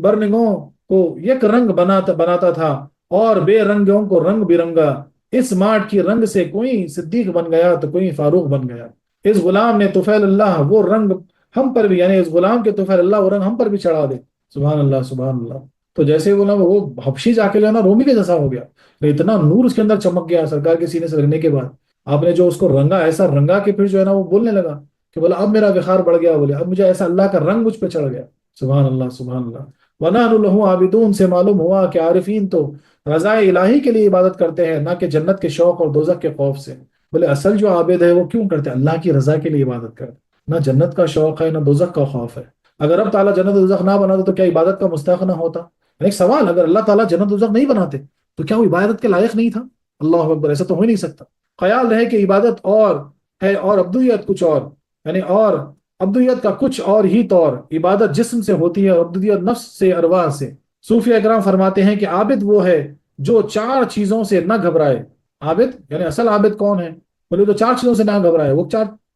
برنگوں کو یک رنگ بناتا تھا اور بے رنگوں کو رنگ برنگا۔ اس ماٹھ کی رنگ سے کوئی صدیق بن گیا تو کوئی فاروق بن گیا۔ اس غلام نے طفیل اللہ وہ رنگ ہم پر بھی، یعنی اس غلام کے طفیل اللہ وہ رنگ ہم پر بھی چڑھا دے۔ سبحان اللہ سبحان اللہ۔ تو جیسے غلام وہ حبشی جا کے جو ہے نا رومی کے جیسا ہو گیا، تو اتنا نور اس کے اندر چمک گیا سرکار کے سینے سے لگنے کے بعد۔ آپ نے جو اس کو رنگا، ایسا رنگا کہ پھر جو ہے نا وہ بولنے لگا کہ بولا اب میرا وقار بڑھ گیا، بولے اب مجھے ایسا اللہ کا رنگ مجھ پہ چڑھ گیا۔ سبحان اللہ سبحان اللہ۔ وَنَحْنُ لَهُ عَابِدُونَ سے معلوم ہوا کہ عارفین تو رضا الہی کے لیے عبادت کرتے ہیں، نہ کہ جنت کے شوق اور دوزخ کے خوف سے۔ بولے اصل جو عابد ہے وہ کیوں کرتے ہیں؟ اللہ کی رضا کے لیے عبادت کرتے، نہ جنت کا شوق ہے نہ دوزخ کا خوف ہے۔ اگر اب تعالیٰ جنت و دوزخ نہ بناتا تو کیا عبادت کا مستحق نہ ہوتا؟ یعنی ایک سوال، اگر اللہ تعالیٰ جنت و دوزخ نہیں بناتے تو کیا وہ عبادت کے لائق نہیں تھا؟ اللہ اکبر، ایسا تو ہو ہی نہیں سکتا۔ خیال رہے کہ عبادت اور ہے اور عبودیت کچھ اور، یعنی اور عبودیت کا کچھ اور ہی طور، عبادت جسم سے ہوتی ہے اور عبودیت نفس سے، ارواح سے۔ صوفیہ اکرام فرماتے ہیں کہ عابد وہ ہے جو چار چیزوں سے نہ گھبرائے۔ عابد یعنی اصل عابد کون ہے؟ بولے تو چار چیزوں سے نہ گھبرائے۔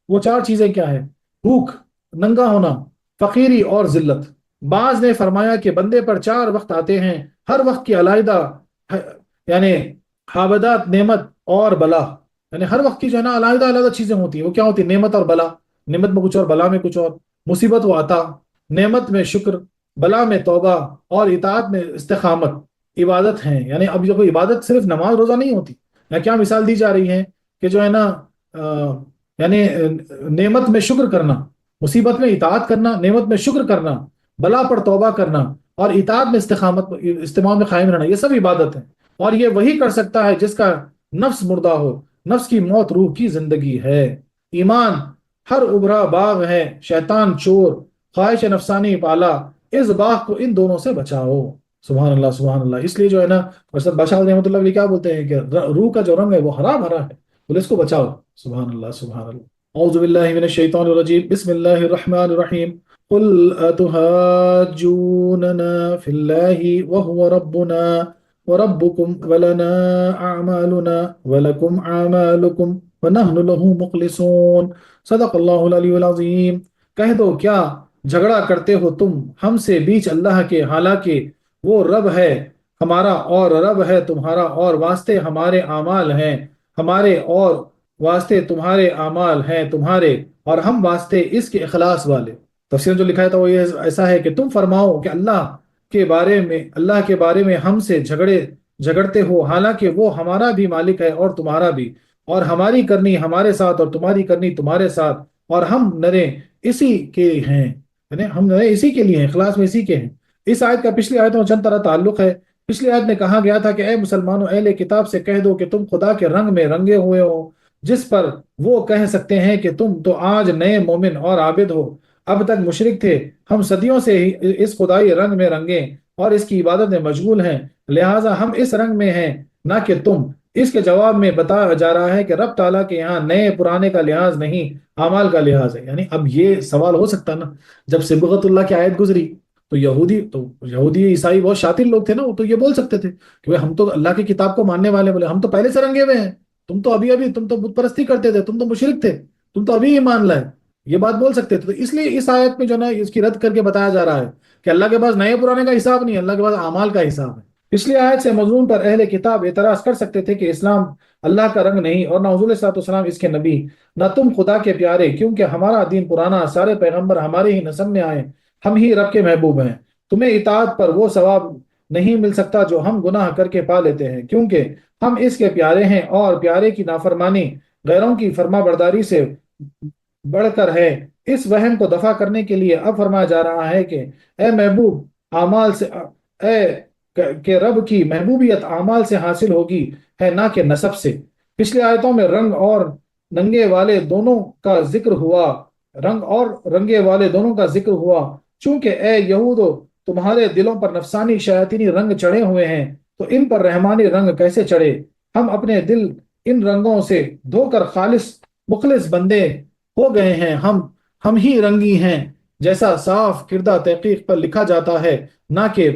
وہ چار چیزیں کیا ہیں؟ بھوک، ننگا ہونا، فقیری اور ذلت۔ بعض نے فرمایا کہ بندے پر چار وقت آتے ہیں، ہر وقت کی علیحدہ یعنی حابدات نعمت اور بلا، یعنی ہر وقت کی جو ہے نا علیحدہ علیحدہ چیزیں ہوتی ہیں۔ وہ کیا ہوتی ہیں؟ نعمت اور بلا، نعمت میں کچھ اور بلا میں کچھ اور، مصیبت و عطا، نعمت میں شکر، بلا میں توبہ اور اطاعت میں استقامت عبادت ہیں۔ یعنی اب جو کوئی عبادت صرف نماز روزہ نہیں ہوتی، یا کیا مثال دی جا رہی ہے کہ جو ہے نا یعنی نعمت میں شکر کرنا، مصیبت میں اطاعت کرنا، نعمت میں شکر کرنا، بلا پر توبہ کرنا اور اطاعت میں استقامت میں قائم رہنا، یہ سب عبادت ہے۔ اور یہ وہی کر سکتا ہے جس کا نفس مردہ ہو، نفس کی موت روح کی زندگی ہے۔ ایمان ہر ابھرا باغ ہے، شیطان چور، خواہش نفسانی پالا، اس باغ کو ان دونوں سے بچاؤ۔ سبحان اللہ سبحان اللہ۔ اس لیے جو ہے نا بادشاہ رحمۃ اللہ علیہ کیا بولتے ہیں کہ روح کا جو رنگ ہے وہ ہرا بھرا ہے، بولے اس کو بچاؤ۔ سبحان اللہ سبحان اللہ۔ اعوذ باللہ من الشیطان الرجیم، بسم اللہ الرحمن الرحیم۔ قل اتحاجوننا فی اللہ وهو ربنا وربكم ولنا اعمالنا ولكم اعمالكم ونحن له مخلصون۔ صدق اللہ العلی العظیم۔ کہہ دو کیا جھگڑا کرتے ہو تم ہم سے بیچ اللہ کے، حالانکہ وہ رب ہے ہمارا اور رب ہے تمہارا، اور واسطے ہمارے اعمال ہیں ہمارے، اور واسطے تمہارے اعمال ہیں تمہارے، اور ہم واسطے اس کے اخلاص والے۔ تفسیر جو لکھا ہے تو وہ یہ ایسا ہے کہ تم فرماؤ کہ اللہ کے بارے میں ہم سے جھگڑتے ہو، حالانکہ وہ ہمارا بھی مالک ہے اور تمہارا بھی، اور ہماری کرنی ہمارے ساتھ اور تمہاری کرنی تمہارے ساتھ، اور ہم نرے اسی کے ہیں، یعنی ہم نرے اسی کے لیے ہیں، اخلاص میں اسی کے ہیں۔ اس آیت کا پچھلی آیتوں میں چند طرح تعلق ہے۔ پچھلی آیت میں کہا گیا تھا کہ اے مسلمانوں، اہل کتاب سے کہہ دو کہ تم خدا کے رنگ میں رنگے ہوئے ہو، جس پر وہ کہہ سکتے ہیں کہ تم تو آج نئے مومن اور عابد ہو، اب تک مشرک تھے، ہم صدیوں سے ہی اس خدائی رنگ میں رنگے اور اس کی عبادت میں مشغول ہیں، لہٰذا ہم اس رنگ میں ہیں نہ کہ تم۔ اس کے جواب میں بتایا جا رہا ہے کہ رب تعالیٰ کے یہاں نئے پرانے کا لحاظ نہیں، اعمال کا لحاظ ہے۔ یعنی اب یہ سوال ہو سکتا نا، جب صبغت اللہ کی آیت گزری تو یہودی عیسائی بہت شاطر لوگ تھے نا، وہ تو یہ بول سکتے تھے کہ ہم تو اللہ کی کتاب کو ماننے والے، بولے ہم تو پہلے سے رنگے ہوئے ہیں، تم تو بت پرستی کرتے تھے، تم تو مشرک تھے، تم تو ابھی ایمان لائے، یہ بات بول سکتے تھے۔ تو اس لیے اس آیت میں جو نا اس کی رد کر کے بتایا جا رہا ہے کہ اللہ کے پاس نئے پرانے کا حساب نہیں ہے، اللہ کے پاس اعمال کا حساب ہے۔ پچھلی آیت سے مضمون پر اہل کتاب اعتراض کر سکتے تھے کہ اسلام اللہ کا رنگ نہیں، اور نہ حضور صلی اللہ علیہ وسلم اس کے نبی، نہ تم خدا کے پیارے، کیونکہ ہمارا دین پرانا، سارے پیغمبر ہمارے ہی نسل میں آئے، ہم ہی رب کے محبوب ہیں، تمہیں اطاعت پر وہ ثواب نہیں مل سکتا جو ہم گناہ کر کے پا لیتے ہیں، کیونکہ ہم اس کے پیارے ہیں، اور پیارے کی نافرمانی غیروں کی فرما برداری سے بڑھ کر ہے۔ اس وہم کو دفع کرنے کے لیے اب فرمایا جا رہا ہے کہ اے محبوب، اعمال سے اے کہ رب کی محبوبیت اعمال سے حاصل ہوگی ہے، نہ کہ نسب سے۔ پچھلی آیتوں میں رنگ اور ننگے والے دونوں کا ذکر ہوا، رنگ اور رنگے والے دونوں کا ذکر ہوا، چونکہ اے یہودو، تمہارے دلوں پر نفسانی شیاطینی رنگ چڑھے ہوئے ہیں، تو ان پر رحمانی رنگ کیسے چڑھے؟ ہم اپنے دل ان رنگوں سے دھو کر خالص مخلص بندے ہو گئے ہیں، ہم ہی رنگی ہیں، جیسا صاف کردہ تحقیق پر لکھا جاتا ہے، نہ کہ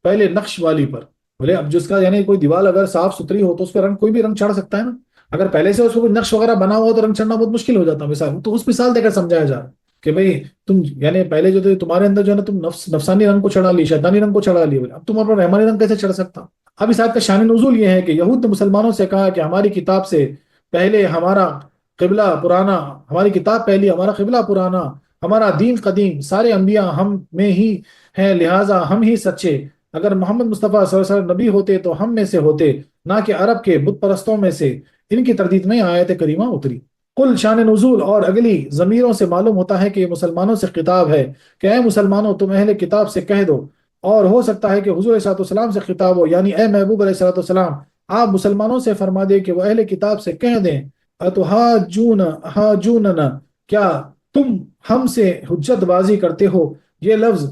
پہلے نقش والی پر۔ بولے اب جس کا یعنی کوئی دیوار اگر صاف ستھری ہو تو اس پہ رنگ کوئی بھی رنگ چڑھ سکتا ہے نا، اگر پہلے سے اس پہ کوئی نقش وغیرہ بنا ہوا ہو تو رنگ چڑھنا بہت مشکل ہو جاتا ہے۔ مثال تو اس مثال دے کر سمجھایا جا رہا ہے کہ بھئی تم یعنی پہلے جو تمہارے اندر جو ہے نا تم نفسانی رنگ کو چڑھا لی، شیطانی رنگ کو چڑھا لی، اب تمہارے پر رحمانی رنگ کیسے چڑھ سکتا؟ اب اس آیت کا شان نزول یہ ہے کہ یہود نے مسلمانوں سے کہا کہ ہماری کتاب سے پہلے ہمارا قبلہ پرانا، ہماری کتاب پہلی، ہمارا قبلہ پرانا، ہمارا دین قدیم، سارے انبیاء ہم میں ہی ہیں، لہٰذا ہم ہی سچے، اگر محمد مصطفیٰ صلی اللہ علیہ وسلم نبی ہوتے تو ہم میں سے ہوتے، نہ کہ عرب کے بت پرستوں میں سے۔ ان کی تردید میں آیت کریمہ اتری۔ کل شان نزول اور اگلی ضمیروں سے معلوم ہوتا ہے کہ یہ مسلمانوں سے خطاب ہے کہ اے مسلمانوں، تم اہل کتاب سے کہہ دو، اور ہو سکتا ہے کہ حضور علیہ السلام سے خطاب ہو، یعنی اے محبوب علیہ السلام، آپ مسلمانوں سے فرما دیں کہ وہ اہل کتاب سے کہہ دیں حاجوننا، کیا تم ہم سے حجت بازی کرتے ہو؟ یہ لفظ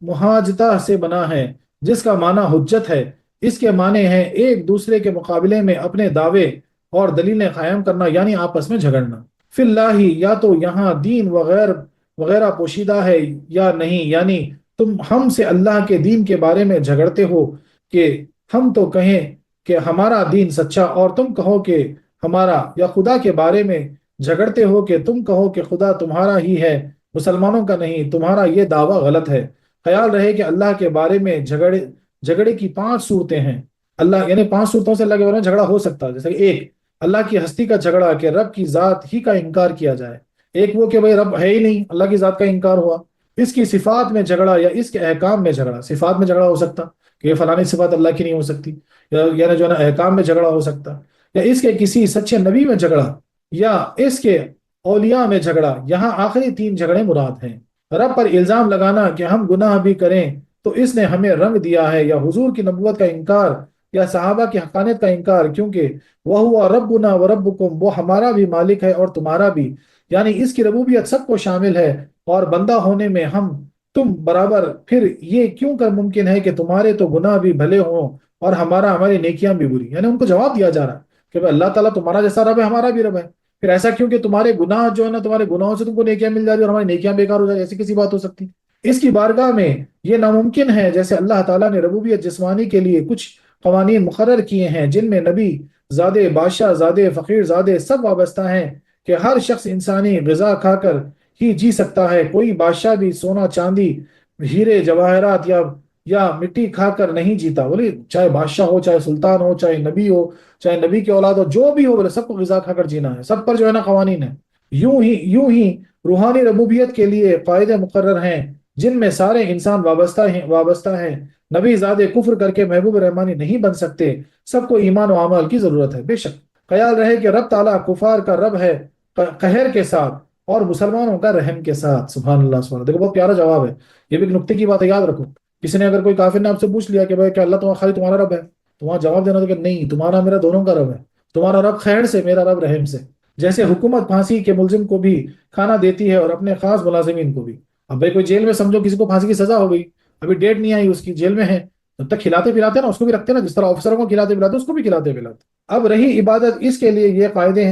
محاجتہ سے بنا ہے، جس کا معنی حجت ہے۔ اس کے معنی ہے ایک دوسرے کے مقابلے میں اپنے دعوے اور دلیلیں قائم کرنا، یعنی آپس میں جھگڑنا۔ فی اللہ، یا تو یہاں دین وغیرہ پوشیدہ ہے یا نہیں، یعنی تم ہم سے اللہ کے دین کے بارے میں جھگڑتے ہو کہ ہم تو کہیں کہ ہمارا دین سچا، اور تم کہو کہ ہمارا، یا خدا کے بارے میں جھگڑتے ہو کہ تم کہو کہ خدا تمہارا ہی ہے، مسلمانوں کا نہیں، تمہارا یہ دعویٰ غلط ہے۔ خیال رہے کہ اللہ کے بارے میں جھگڑے کی 5 صورتیں ہیں، اللہ یعنی 5 صورتوں سے اللہ کے بارے میں جھگڑا ہو سکتا ہے، جیسے کہ ایک، اللہ کی ہستی کا جھگڑا کہ رب کی ذات ہی کا انکار کیا جائے، ایک وہ کہ بھئی رب ہے ہی نہیں، اللہ کی ذات کا انکار ہوا۔ اس کی صفات میں جھگڑا یا اس کے احکام میں جھگڑا، صفات میں جھگڑا ہو سکتا کہ یہ فلانی صفات اللہ کی نہیں ہو سکتی، یعنی جو ہے نا احکام میں جھگڑا ہو سکتا، یا اس کے کسی سچے نبی میں جھگڑا، یا اس کے اولیاء میں جھگڑا۔ یہاں آخری 3 جھگڑے مراد ہیں۔ رب پر الزام لگانا کہ ہم گناہ بھی کریں تو اس نے ہمیں رنگ دیا ہے، یا حضور کی نبوت کا انکار، یا صحابہ کی حقانیت کا انکار، کیونکہ وہ ہوا ربنا و ربکم، وہ ہمارا بھی مالک ہے اور تمہارا بھی، یعنی اس کی ربوبیت سب کو شامل ہے، اور بندہ ہونے میں ہم تم برابر، پھر یہ کیوں کر ممکن ہے کہ تمہارے تو گناہ بھی بھلے ہوں اور ہماری نیکیاں بھی بری؟ یعنی ان کو جواب دیا جا رہا ہے کہ بھائی اللہ تعالیٰ تمہارا جیسا رب ہے، ہمارا بھی رب ہے، پھر ایسا کیوں کہ تمہارے گناہ جو ہے نا، تمہارے گناہوں سے تم کو نیکیاں مل جاتی اور ہماری نیکیاں بیکار ہو جاتی؟ ایسی کسی بات ہو سکتی؟ اس کی بارگاہ میں یہ ناممکن ہے، جیسے اللہ تعالیٰ نے ربوبیت جسمانی کے لیے کچھ قوانین مقرر کیے ہیں، جن میں نبی زادے، بادشاہ زادے، فقیر زادے سب وابستہ ہیں، کہ ہر شخص انسانی غذا کھا کر ہی جی سکتا ہے، کوئی بادشاہ بھی سونا چاندی ہیرے جواہرات یا یا مٹی کھا کر نہیں جیتا، بولے چاہے بادشاہ ہو، چاہے سلطان ہو، چاہے نبی ہو، چاہے نبی کی اولاد ہو، جو بھی ہو، بولے سب کو غذا کھا کر جینا ہے، سب پر جو ہے نا قوانین ہے۔ یوں ہی روحانی ربوبیت کے لیے قاعدے مقرر ہیں جن میں سارے انسان وابستہ ہیں۔ نبی زادے کفر کر کے محبوب رحمانی نہیں بن سکتے، سب کو ایمان و اعمال کی ضرورت ہے۔ بے شک خیال رہے کہ رب تعالیٰ کفار کا رب ہے قہر کے ساتھ، اور مسلمانوں کا رحم کے ساتھ۔ سبحان اللہ سبحان اللہ، دیکھو بہت پیارا جواب ہے، یہ بھی ایک نکتے کی بات ہے، یاد رکھو۔ کسی نے اگر کوئی کافر نے آپ سے پوچھ لیا کہ بھائی کیا اللہ خالی تمہارا رب ہے، تو وہاں جواب دینا تھا کہ نہیں، تمہارا میرا دونوں کا رب ہے، تمہارا رب خیر سے، میرا رب رحم سے۔ جیسے حکومت پھانسی کے ملزم کو بھی کھانا دیتی ہے اور اپنے خاص ملازمین کو بھی۔ اب بھائی کوئی جیل میں سمجھو کسی کو پھانسی کی سزا ہو گئی، ابھی ڈیٹ نہیں آئی اس کی، جیل میں ہے، تب تک کھلاتے پلاتے نا، اس کو بھی رکھتے نا، جس طرح آفیسروں کو کھلاتے پلاتے اس کو بھی کھلاتے پلاتے۔ اب رہی عبادت، اس کے لیے یہ قاعدے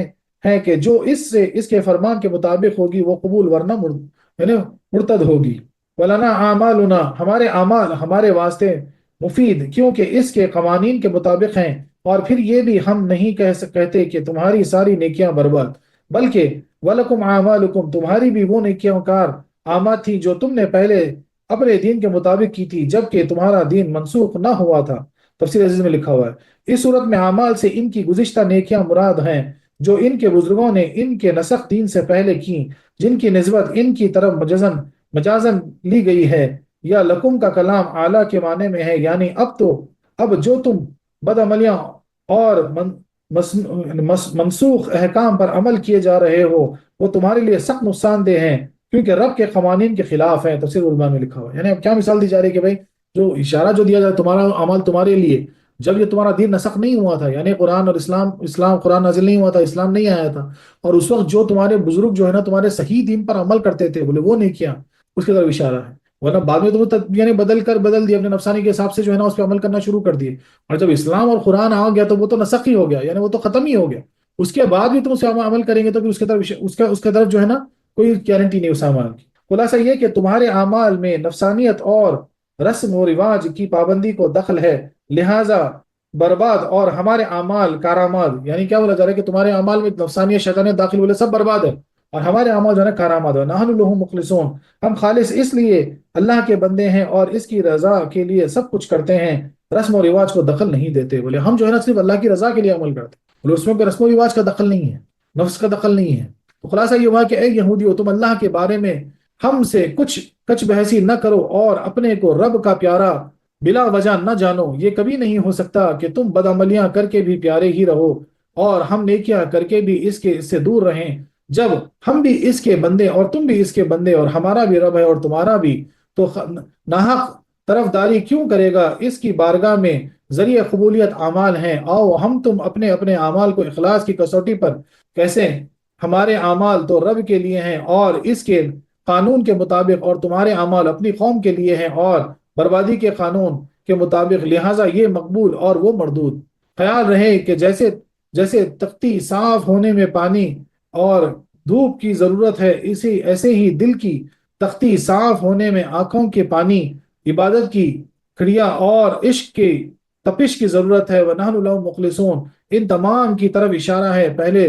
ہیں کہ جو اس کے فرمان کے مطابق ہوگی وہ قبول، ورنہ یعنی مرتد ہوگی۔ وَلَنَا أَعْمَالُنَا، ہمارے اعمال ہمارے واسطے مفید کیونکہ اس کے قوانین کے مطابق ہیں، اور پھر یہ بھی ہم نہیں کہتے کہ تمہاری ساری نیکیاں برباد، بلکہ وَلَكُمْ أَعْمَالُكُمْ، تمہاری بھی وہ نیکیوں کار اعمال تھی جو تم نے پہلے اپنے دین کے مطابق کی تھی جبکہ تمہارا دین منسوخ نہ ہوا تھا۔ تفسیر عزیز میں لکھا ہوا ہے، اس صورت میں اعمال سے ان کی گزشتہ نیکیاں مراد ہیں جو ان کے بزرگوں نے ان کے نسخ دین سے پہلے کی، جن کی نسبت ان کی طرف مجازن لی گئی ہے، یا لکم کا کلام اعلیٰ کے معنی میں ہے، یعنی اب جو تم بدعملیاں اور منسوخ احکام پر عمل کیے جا رہے ہو وہ تمہارے لیے سخت نقصان دہ ہیں کیونکہ رب کے قوانین کے خلاف ہیں۔ تفسیر علماء میں لکھا ہوا ہے، یعنی اب کیا مثال دی جا رہی ہے کہ بھائی جو اشارہ جو دیا جائے تمہارا عمل تمہارے لیے، جب یہ تمہارا دین نسخ نہیں ہوا تھا، یعنی قرآن اور اسلام قرآن نازل نہیں ہوا تھا، اسلام نہیں آیا تھا، اور اس وقت جو تمہارے بزرگ جو ہے نا تمہارے صحیح دین پر عمل کرتے تھے، بولے وہ نیکیاں، اس کی طرف اشارہ ہے۔ ورنہ بعد میں تم یعنی بدل دیا اپنے نفسانی کے حساب سے جو ہے نا اس پہ عمل کرنا شروع کر دیے، اور جب اسلام اور قرآن آ گیا تو وہ تو نسخ ہی ہو گیا، یعنی وہ تو ختم ہی ہو گیا۔ اس کے بعد بھی تم اس پہ عمل کریں گے تو پھر اس کے طرف جو ہے نا کوئی گارنٹی نہیں اس عمل کی۔ خلاصہ یہ کہ تمہارے اعمال میں نفسانیت اور رسم و رواج کی پابندی کو دخل ہے، لہذا برباد، اور ہمارے اعمال کارآمد، یعنی کیا بولا جا رہا ہے کہ تمہارے اعمال میں نفسانیت شیطانیت داخل بولے سب برباد ہے، اور ہمارے اعمال جو ہے نا کارآمد ہے۔ نحن لہ مخلصون، ہم خالص اس لیے اللہ کے بندے ہیں اور اس کی رضا کے لیے سب کچھ کرتے ہیں، رسم و رواج کو دخل نہیں دیتے۔ بولے ہم جو ہے نا صرف اللہ کی رضا کے لیے عمل کرتے ہیں، بولے اس میں رسم و رواج کا دخل نہیں ہے، نفس کا دخل نہیں ہے۔ تو خلاصہ یہ ہوا کہ اے یہودیو، تم اللہ کے بارے میں ہم سے کچھ کچ بحثی نہ کرو اور اپنے کو رب کا پیارا بلا وجہ نہ جانو۔ یہ کبھی نہیں ہو سکتا کہ تم بدعملیاں کر کے بھی پیارے ہی رہو اور ہم نیکیاں کر کے بھی اس سے دور رہیں، جب ہم بھی اس کے بندے اور تم بھی اس کے بندے اور ہمارا بھی رب ہے اور تمہارا بھی، تو ناحق طرفداری کیوں کرے گا؟ اس کی بارگاہ میں ذریعہ قبولیت اعمال ہیں۔ آؤ ہم تم اپنے اپنے اعمال کو اخلاص کی کسوٹی پر کیسے، ہمارے اعمال تو رب کے لیے ہیں اور اس کے قانون کے مطابق، اور تمہارے اعمال اپنی قوم کے لیے ہیں اور بربادی کے قانون کے مطابق، لہٰذا یہ مقبول اور وہ مردود۔ خیال رہے کہ جیسے تختی صاف ہونے میں پانی اور دھوپ کی ضرورت ہے، ایسے ہی دل کی تختی صاف ہونے میں آنکھوں کے پانی، عبادت کی کھڑیا اور عشق کی تپش کی ضرورت ہے۔ وَنَحْنُ لَهُ مُخْلِصُونَ، ان تمام کی طرف اشارہ ہے۔ پہلے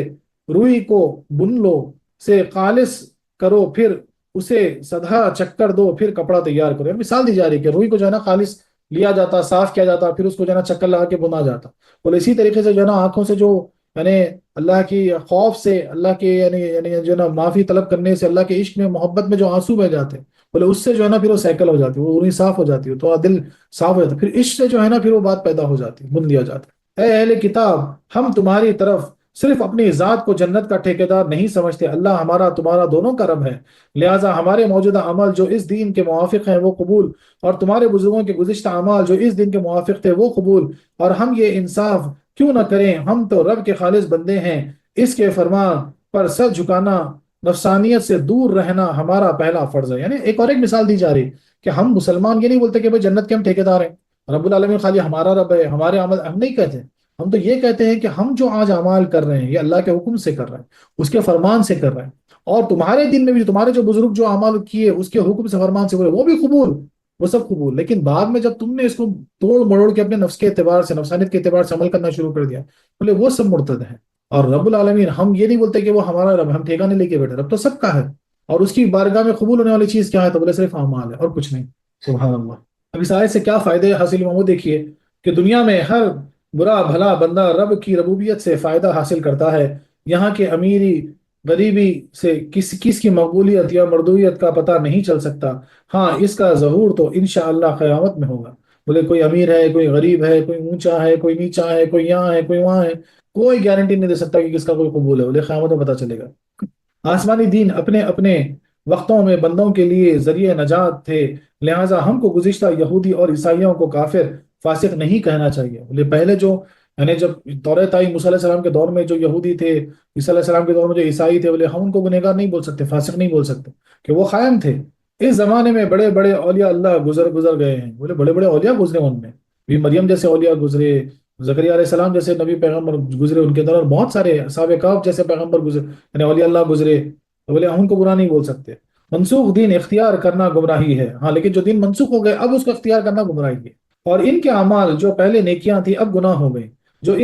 روئی کو بن لو، سے خالص کرو، پھر اسے سدھا چکر دو، پھر کپڑا تیار کرو۔ مثال دی جا رہی ہے کہ روئی کو جو ہے نا خالص لیا جاتا، صاف کیا جاتا، پھر اس کو جو ہے نا چکر لگا کے بنا جاتا، اور اسی طریقے سے جو ہے نا آنکھوں سے جو یعنی اللہ کی خوف سے، اللہ کے یعنی جو ہے نا معافی طلب کرنے سے، اللہ کے عشق میں محبت میں جو آنسو بہ جاتے ہیں، بولے اس سے جو ہے نا پھر وہ سائیکل ہو جاتی ہے، وہ روئی صاف ہو جاتی ہے، تو دل صاف ہو جاتا ہے، پھر عشق سے جو ہے نا پھر وہ بات پیدا ہو جاتی ہے، بن دیا جاتا ہے۔ اے اہل کتاب، ہم تمہاری طرف صرف اپنی ذات کو جنت کا ٹھیکیدار نہیں سمجھتے، اللہ ہمارا تمہارا دونوں کا رب ہے، لہٰذا ہمارے موجودہ عمل جو اس دین کے موافق ہیں وہ قبول، اور تمہارے بزرگوں کے گزشتہ اعمال جو اس دین کے موافق تھے وہ قبول، اور ہم یہ انصاف کیوں نہ کریں؟ ہم تو رب کے خالص بندے ہیں، اس کے فرمان پر سر جھکانا، نفسانیت سے دور رہنا ہمارا پہلا فرض ہے۔ یعنی ایک اور ایک مثال دی جا رہی کہ ہم مسلمان یہ نہیں بولتے کہ بھائی جنت کے ہم ٹھیکیدار ہیں، رب العالمین خالی ہمارا رب ہے، ہمارے عمل ہم نہیں کہتے، ہم تو یہ کہتے ہیں کہ ہم جو آج اعمال کر رہے ہیں یہ اللہ کے حکم سے کر رہے ہیں، اس کے فرمان سے کر رہے ہیں، اور تمہارے دن میں بھی تمہارے جو بزرگ جو اعمال کیے اس کے حکم سے فرمان سے بولے وہ بھی قبول، وہ سب قبول۔ لیکن بعد میں جب تم نے اس کو توڑ مڑوڑ کے اپنے نفس کے اعتبار سے، نفسانیت کے اعتبار سے عمل کرنا شروع کر دیا، بولے وہ سب مرتد ہیں۔ اور رب العالمین ہم یہ نہیں بولتے کہ وہ ہمارا رب، ہم ٹھیکہ نہیں لے کے بیٹھے، رب تو سب کا ہے، اور اس کی بارگاہ میں قبول ہونے والی چیز کیا ہے؟ تو بولے صرف اعمال ہے اور کچھ نہیں۔ سبحان اللہ۔ اب اس آیت سے کیا فائدے حاصل ہوا وہ دیکھیے کہ دنیا میں ہر برا بھلا بندہ رب کی ربوبیت سے فائدہ حاصل کرتا ہے. یہاں کے امیری غریبی سے کس کی مقبولیت یا مردویت کا پتہ نہیں چل سکتا. ہاں اس کا ظہور تو انشاءاللہ قیامت میں ہوگا. بولے کوئی امیر ہے، کوئی غریب ہے، کوئی اونچا ہے، کوئی نیچا ہے، کوئی یہاں ہے، کوئی وہاں ہے، کوئی گارنٹی نہیں دے سکتا کہ کس کا کوئی قبول ہے. بولے قیامت میں پتہ چلے گا. آسمانی دین اپنے اپنے وقتوں میں بندوں کے لیے ذریعہ نجات تھے، لہٰذا ہم کو گزشتہ یہودی اور عیسائیوں کو کافر فاسق نہیں کہنا چاہیے. بولے پہلے جو یعنی جب توریت آئی موسیٰ علیہ السلام کے دور میں جو یہودی تھے، عیسیٰ علیہ السلام کے دور میں جو عیسائی تھے، بولے ہم ان کو گنہگار نہیں بول سکتے، فاسق نہیں بول سکتے کہ وہ قائم تھے. اس زمانے میں بڑے بڑے اولیاء اللہ گزر گئے ہیں. بولے بڑے بڑے اولیاء گزرے، ان میں بھی مریم جیسے اولیاء گزرے، زکریا علیہ السلام جیسے نبی پیغمبر گزرے ان کے دور، اور بہت سارے اصحاب کہف جیسے پیغمبر گزرے، یعنی اولیاء اللہ گزرے. تو بولے ہم ان کو برا نہیں بول سکتے. منسوخ دین اختیار کرنا گمراہی ہے، ہاں لیکن جو دین منسوخ ہو گئے اب اس کو اختیار کرنا گمراہی ہے. اور ان کے اعمال جو پہلے نیکیاں تھیں اب گناہ ہو گئے. جو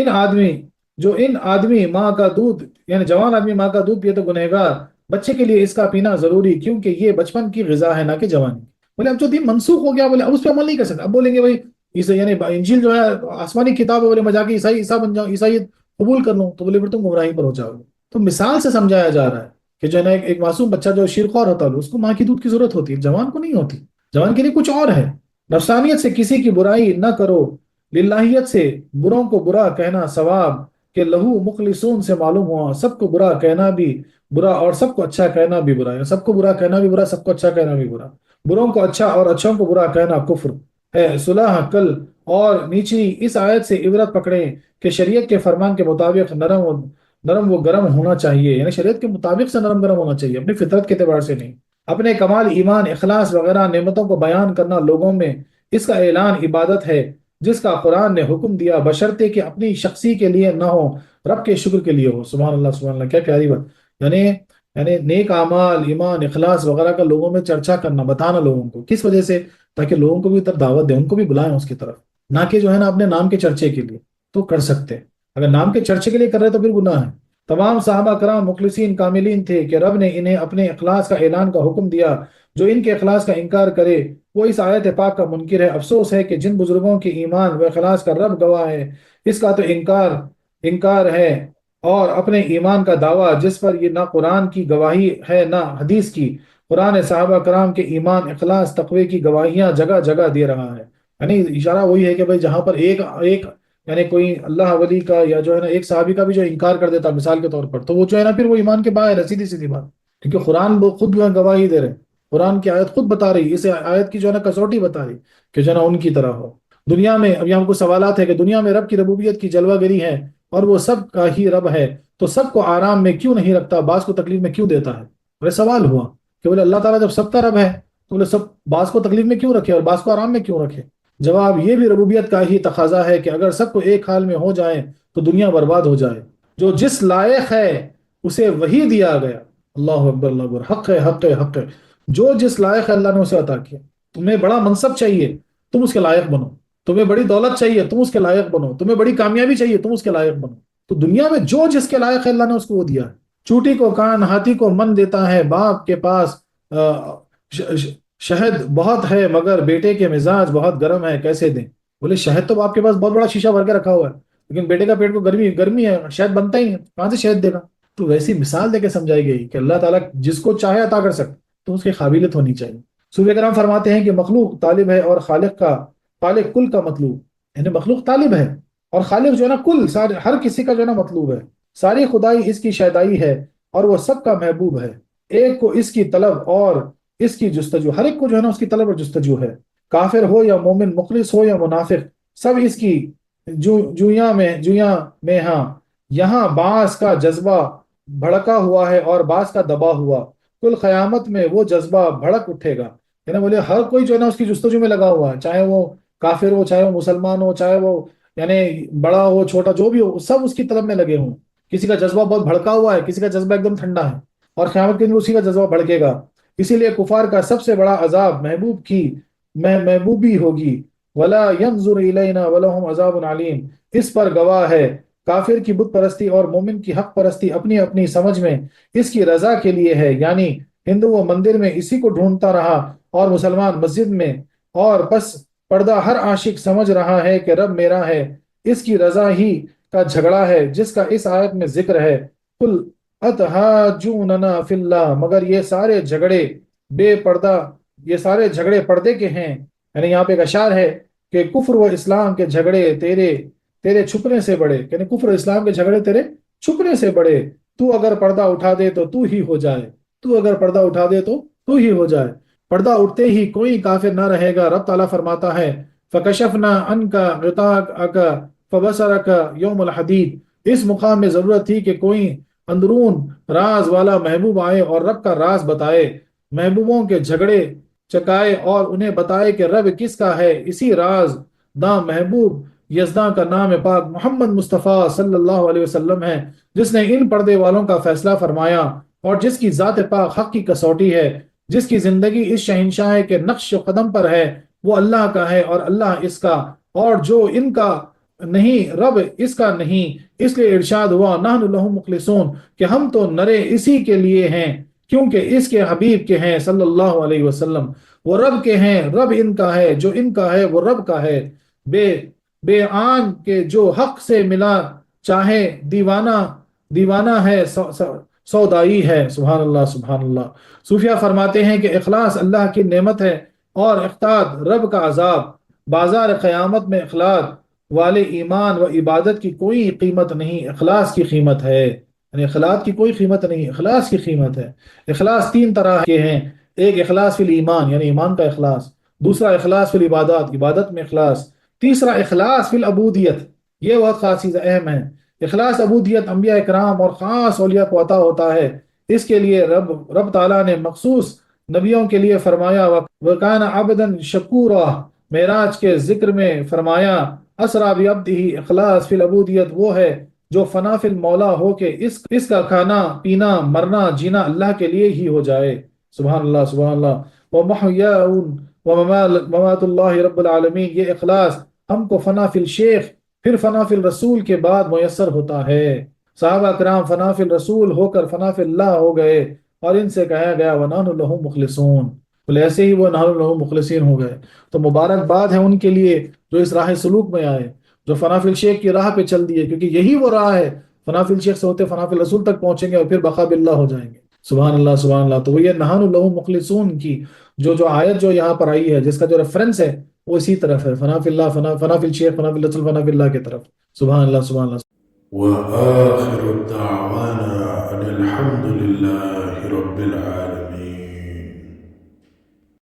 ان آدمی ماں کا دودھ یعنی جوان آدمی ماں کا دودھ پیے تو گنہگار، بچے کے لیے اس کا پینا ضروری کیونکہ یہ بچپن کی غذا ہے نہ کہ جوانی. بولے اب جو دین منسوخ ہو گیا، بولے اب اس پہ عمل نہیں کر سکتے. اب بولیں گے بھائی یعنی انجیل جو ہے آسمانی کتاب ہے، بولے میں جا کے عیسائی بن جاؤں، عیسائیت قبول کر لوں، تو بولے پھر تم گمراہی پر ہو جاؤ گے. تو مثال سے سمجھایا جا رہا ہے کہ جو ہے نا ایک معصوم بچہ جو شیرخوار ہوتا ہے اس کو ماں کی دودھ کی ضرورت ہوتی ہے، جوان کو نہیں ہوتی. جوان کے لیے کچھ اور ہے. نفسانیت سے کسی کی برائی نہ کرو، للہیت سے بروں کو برا کہنا ثواب کہ لہو مخلصون سے معلوم ہوا. سب کو برا کہنا بھی برا اور سب کو اچھا کہنا بھی برا، یعنی سب کو برا کہنا بھی برا، سب کو اچھا کہنا بھی برا. بروں کو اچھا اور اچھوں کو برا کہنا کفر ہے. صلح کل اور نیچی اس آیت سے عبرت پکڑیں کہ شریعت کے فرمان کے مطابق نرم و گرم ہونا چاہیے، یعنی شریعت کے مطابق سے نرم گرم ہونا چاہیے، اپنی فطرت کے اعتبار سے نہیں. اپنے کمال ایمان اخلاص وغیرہ نعمتوں کو بیان کرنا لوگوں میں اس کا اعلان عبادت ہے جس کا قرآن نے حکم دیا، بشرطے کہ اپنی شخصی کے لیے نہ ہو، رب کے شکر کے لیے ہو. سبحان اللہ سبحان اللہ، کیا پیاری بات. یعنی نیک اعمال ایمان اخلاص وغیرہ کا لوگوں میں چرچا کرنا، بتانا لوگوں کو، کس وجہ سے؟ تاکہ لوگوں کو بھی طرف دعوت دیں، ان کو بھی بلائیں اس کی طرف، نہ کہ جو ہے نا اپنے نام کے چرچے کے لیے. تو کر سکتے، اگر نام کے چرچے کے لیے کر رہے تو پھر گناہ ہے. تمام صحابہ کرام مخلصین کاملین تھے کہ رب نے انہیں اپنے اخلاص کا اعلان کا حکم دیا. جو ان کے اخلاص کا انکار کرے وہ اس آیت پاک کا منکر ہے. افسوس ہے کہ جن بزرگوں کے ایمان و اخلاص کا رب گواہ ہے، اس کا تو انکار ہے، اور اپنے ایمان کا دعویٰ جس پر یہ نہ قرآن کی گواہی ہے نہ حدیث کی. قرآن صحابہ کرام کے ایمان اخلاص تقوی کی گواہیاں جگہ جگہ دے رہا ہے. یعنی اشارہ وہی ہے کہ بھائی جہاں پر ایک یعنی کوئی اللہ ولی کا یا جو ہے نا ایک صحابی کا بھی جو انکار کر دیتا مثال کے طور پر، تو وہ جو ہے نا پھر وہ ایمان کے باہر ہے، سیدھی سیدھی بات. کیونکہ قرآن وہ خود جو ہے گواہی دے رہے، قرآن کی آیت خود بتا رہی، اس آیت کی جو ہے نا کسوٹی بتا رہی کہ جو ہے نا ان کی طرح ہو. دنیا میں اب یہاں کچھ سوالات ہے کہ دنیا میں رب کی ربوبیت کی جلوہ گری ہے اور وہ سب کا ہی رب ہے، تو سب کو آرام میں کیوں نہیں رکھتا، بعض کو تکلیف میں کیوں دیتا ہے؟ بولے سوال ہوا کہ بولے اللہ تعالیٰ جب سب کا رب ہے تو بولے سب بعض کو تکلیف میں کیوں رکھے اور بعض کو آرام میں کیوں رکھے؟ جواب یہ بھی ربوبیت کا ہی تقاضا ہے کہ اگر سب کو ایک حال میں ہو جائے تو دنیا برباد ہو جائے. جو جس لائق ہے اسے وہی دیا گیا. اللہ اکبر اللہ اکبر، حق ہے حق ہے حق ہے. جو جس لائق ہے اللہ نے اسے عطا کیا. تمہیں بڑا منصب چاہیے تم اس کے لائق بنو، تمہیں بڑی دولت چاہیے تم اس کے لائق بنو، تمہیں بڑی کامیابی چاہیے تم اس کے لائق بنو. تو دنیا میں جو جس کے لائق ہے اللہ نے اس کو وہ دیا ہے. چوٹی کو کان ہاتھی کو من دیتا ہے، باپ کے پاس شہد بہت ہے مگر بیٹے کے مزاج بہت گرم ہے، کیسے دیں؟ بولے شہد تو باپ کے پاس بہت بڑا شیشہ بھر کے رکھا ہوا ہے، لیکن بیٹے کا پیٹ کو گرمی ہے، شہد بنتا ہی نہیں، کہاں سے شہد دے گا؟ تو ویسی مثال دے کے سمجھائی گئی کہ اللہ تعالیٰ جس کو چاہے عطا کر سکتے، تو اس کی قابلیت ہونی چاہیے. صوفیہ کرام فرماتے ہیں کہ مخلوق طالب ہے اور خالق کل کا مطلوب، یعنی مخلوق طالب ہے اور خالق جو ہے نا کل سارے ہر کسی کا جو ہے نا مطلوب ہے. ساری خدائی اس کی شیدائی ہے اور وہ سب کا محبوب ہے. ایک کو اس کی طلب اور اس کی جستجو، ہر ایک کو جو ہے نا اس کی طلب اور جستجو ہے. کافر ہو یا مومن، مخلص ہو یا منافق، سب اس کی جویاں میں ہاں. یہاں بعض کا جذبہ بھڑکا ہوا ہے اور بعض کا دبا ہوا، کل قیامت میں وہ جذبہ بھڑک اٹھے گا. یعنی بولے ہر کوئی جو ہے نا اس کی جستجو میں لگا ہوا ہے، چاہے وہ کافر ہو، چاہے وہ مسلمان ہو، چاہے وہ یعنی بڑا ہو چھوٹا جو بھی ہو، سب اس کی طلب میں لگے ہوں. کسی کا جذبہ بہت بھڑکا ہوا ہے، کسی کا جذبہ ایک دم ٹھنڈا ہے، اور قیامت کے دن اسی کا جذبہ بھڑکے گا. اسی لیے کفار کا سب سے بڑا عذاب محبوبی ہوگی. ولا ينظر الینا ولہم عذاب علیم. اس پر گواہ ہے کافر کی بت پرستی اور مومن کی حق پرستی اپنی اپنی سمجھ میں اس کی رضا کے لیے ہے. یعنی ہندو وہ مندر میں اسی کو ڈھونڈتا رہا اور مسلمان مسجد میں، اور بس پردہ ہر عاشق سمجھ رہا ہے کہ رب میرا ہے، اس کی رضا ہی کا جھگڑا ہے جس کا اس آیت میں ذکر ہے۔ قل اتحاجوننا فی اللہ، مگر یہ سارے جھگڑے بے پردہ، یہ سارے جھگڑے پردے کے ہیں، یعنی یہاں پہ ایک اشعار ہے کہ کفر و اسلام کے جھگڑے تیرے چھپنے سے بڑے، یعنی کفر و اسلام کے جھگڑے تیرے چھپنے سے بڑے، تو اگر پردہ اٹھا دے تو ہی ہو جائے، تو اگر پردہ اٹھا دے تو ہی ہو جائے۔ پردہ اٹھتے ہی کوئی کافر نہ رہے گا۔ رب تعالیٰ فرماتا ہے فَكَشَفْنَا عَنْكَ غِطَاءَكَ فَبَصَرَكَ يَوْمَ الْحَدِيدِ، اس مقام میں ضرورت تھی کہ کوئی اندرون راز والا محبوب آئے اور رب کا راز بتائے، محبوبوں کے جھگڑے چکائے اور انہیں بتائے کہ رب کس کا ہے۔ اسی راز داں محبوب یزداں کا نام پاک محمد مصطفیٰ صلی اللہ علیہ وسلم ہے، جس نے ان پردے والوں کا فیصلہ فرمایا اور جس کی ذات پاک حق کی کسوٹی ہے، جس کی زندگی اس شہنشاہ کے نقش و قدم پر ہے، وہ اللہ کا ہے اور اللہ اس کا، اور جو ان کا نہیں رب اس کا نہیں۔ اس لیے ارشاد ہوا نحن لہ مخلصون، کہ ہم تو نرے اسی کے لیے ہیں کیونکہ اس کے حبیب کے ہیں صلی اللہ علیہ وسلم، وہ رب کے ہیں، رب ان کا ہے، جو ان کا ہے وہ رب کا ہے۔ بے آن کے جو حق سے ملا چاہے دیوانہ ہے، سودائی ہے۔ سبحان اللہ سبحان اللہ۔ صوفیہ فرماتے ہیں کہ اخلاص اللہ کی نعمت ہے اور اقتاد رب کا عذاب۔ بازار قیامت میں اخلاص والے ایمان و عبادت کی کوئی قیمت نہیں، اخلاص کی قیمت ہے، یعنی اخلاص کی کوئی قیمت نہیں، اخلاص کی قیمت ہے۔ اخلاص تین طرح کے ہیں، ایک اخلاص فی الایمان یعنی ایمان کا اخلاص، دوسرا اخلاص فی العبادات عبادت میں اخلاص، تیسرا اخلاص فی العبودیت، یہ بہت خاص چیز اہم ہے۔ اخلاص عبودیت انبیاء کرام اور خاص اولیاء کو عطا ہوتا ہے، اس کے لیے رب تعالیٰ نے مخصوص نبیوں کے لیے فرمایا وَكَانَ عَبْدًا شَكُورًا، معراج کے ذکر میں فرمایا اسرا بعبدہ، اخلاص فی العبودیت وہ ہے جو فنا فی المولا ہو کہ اس کا کھانا پینا مرنا جینا اللہ کے لیے ہی ہو جائے۔ سبحان اللہ سبحان اللہ۔ وَمَحْيَاءٌ وَمَمَاتُ اللَّهِ رب العالمین، یہ اخلاص ہم کو فنا فی الشیخ پھر فنا فی الرسول کے بعد میسر ہوتا ہے۔ صحابہ کرام فنا فی الرسول ہو کر فنا فی اللہ ہو گئے اور ان سے کہا گیا وَنَحْنُ لَهُ مُخْلِصُونَ، بولے ایسے ہی وہ نَحْنُ لَهُ مخلصین ہو گئے۔ تو مبارکباد ہے ان کے لیے جو اس راہ سلوک میں آئے، جو فنا فی الشیخ کی راہ پہ چل دیے، کیونکہ یہی وہ راہ ہے، فنا فی الشیخ سے ہوتے فنا فی الرسول تک پہنچیں گے اور پھر بقا باللہ ہو جائیں گے۔ سبحان اللہ سبحان اللہ۔ تو وہ یہ نَحْنُ لَهُ مُخْلِصُونَ کی جو آیت جو یہاں پر آئی ہے، جس کا جو ریفرنس ہے وہ اسی طرف ہے، فنا فی اللہ، فنا فی الشیخ، فنا فی الرسول، فنا فی اللہ کی طرف۔ سبحان اللہ سبحان اللہ۔ وآخر دعوانا ان الحمد للہ رب العالمین۔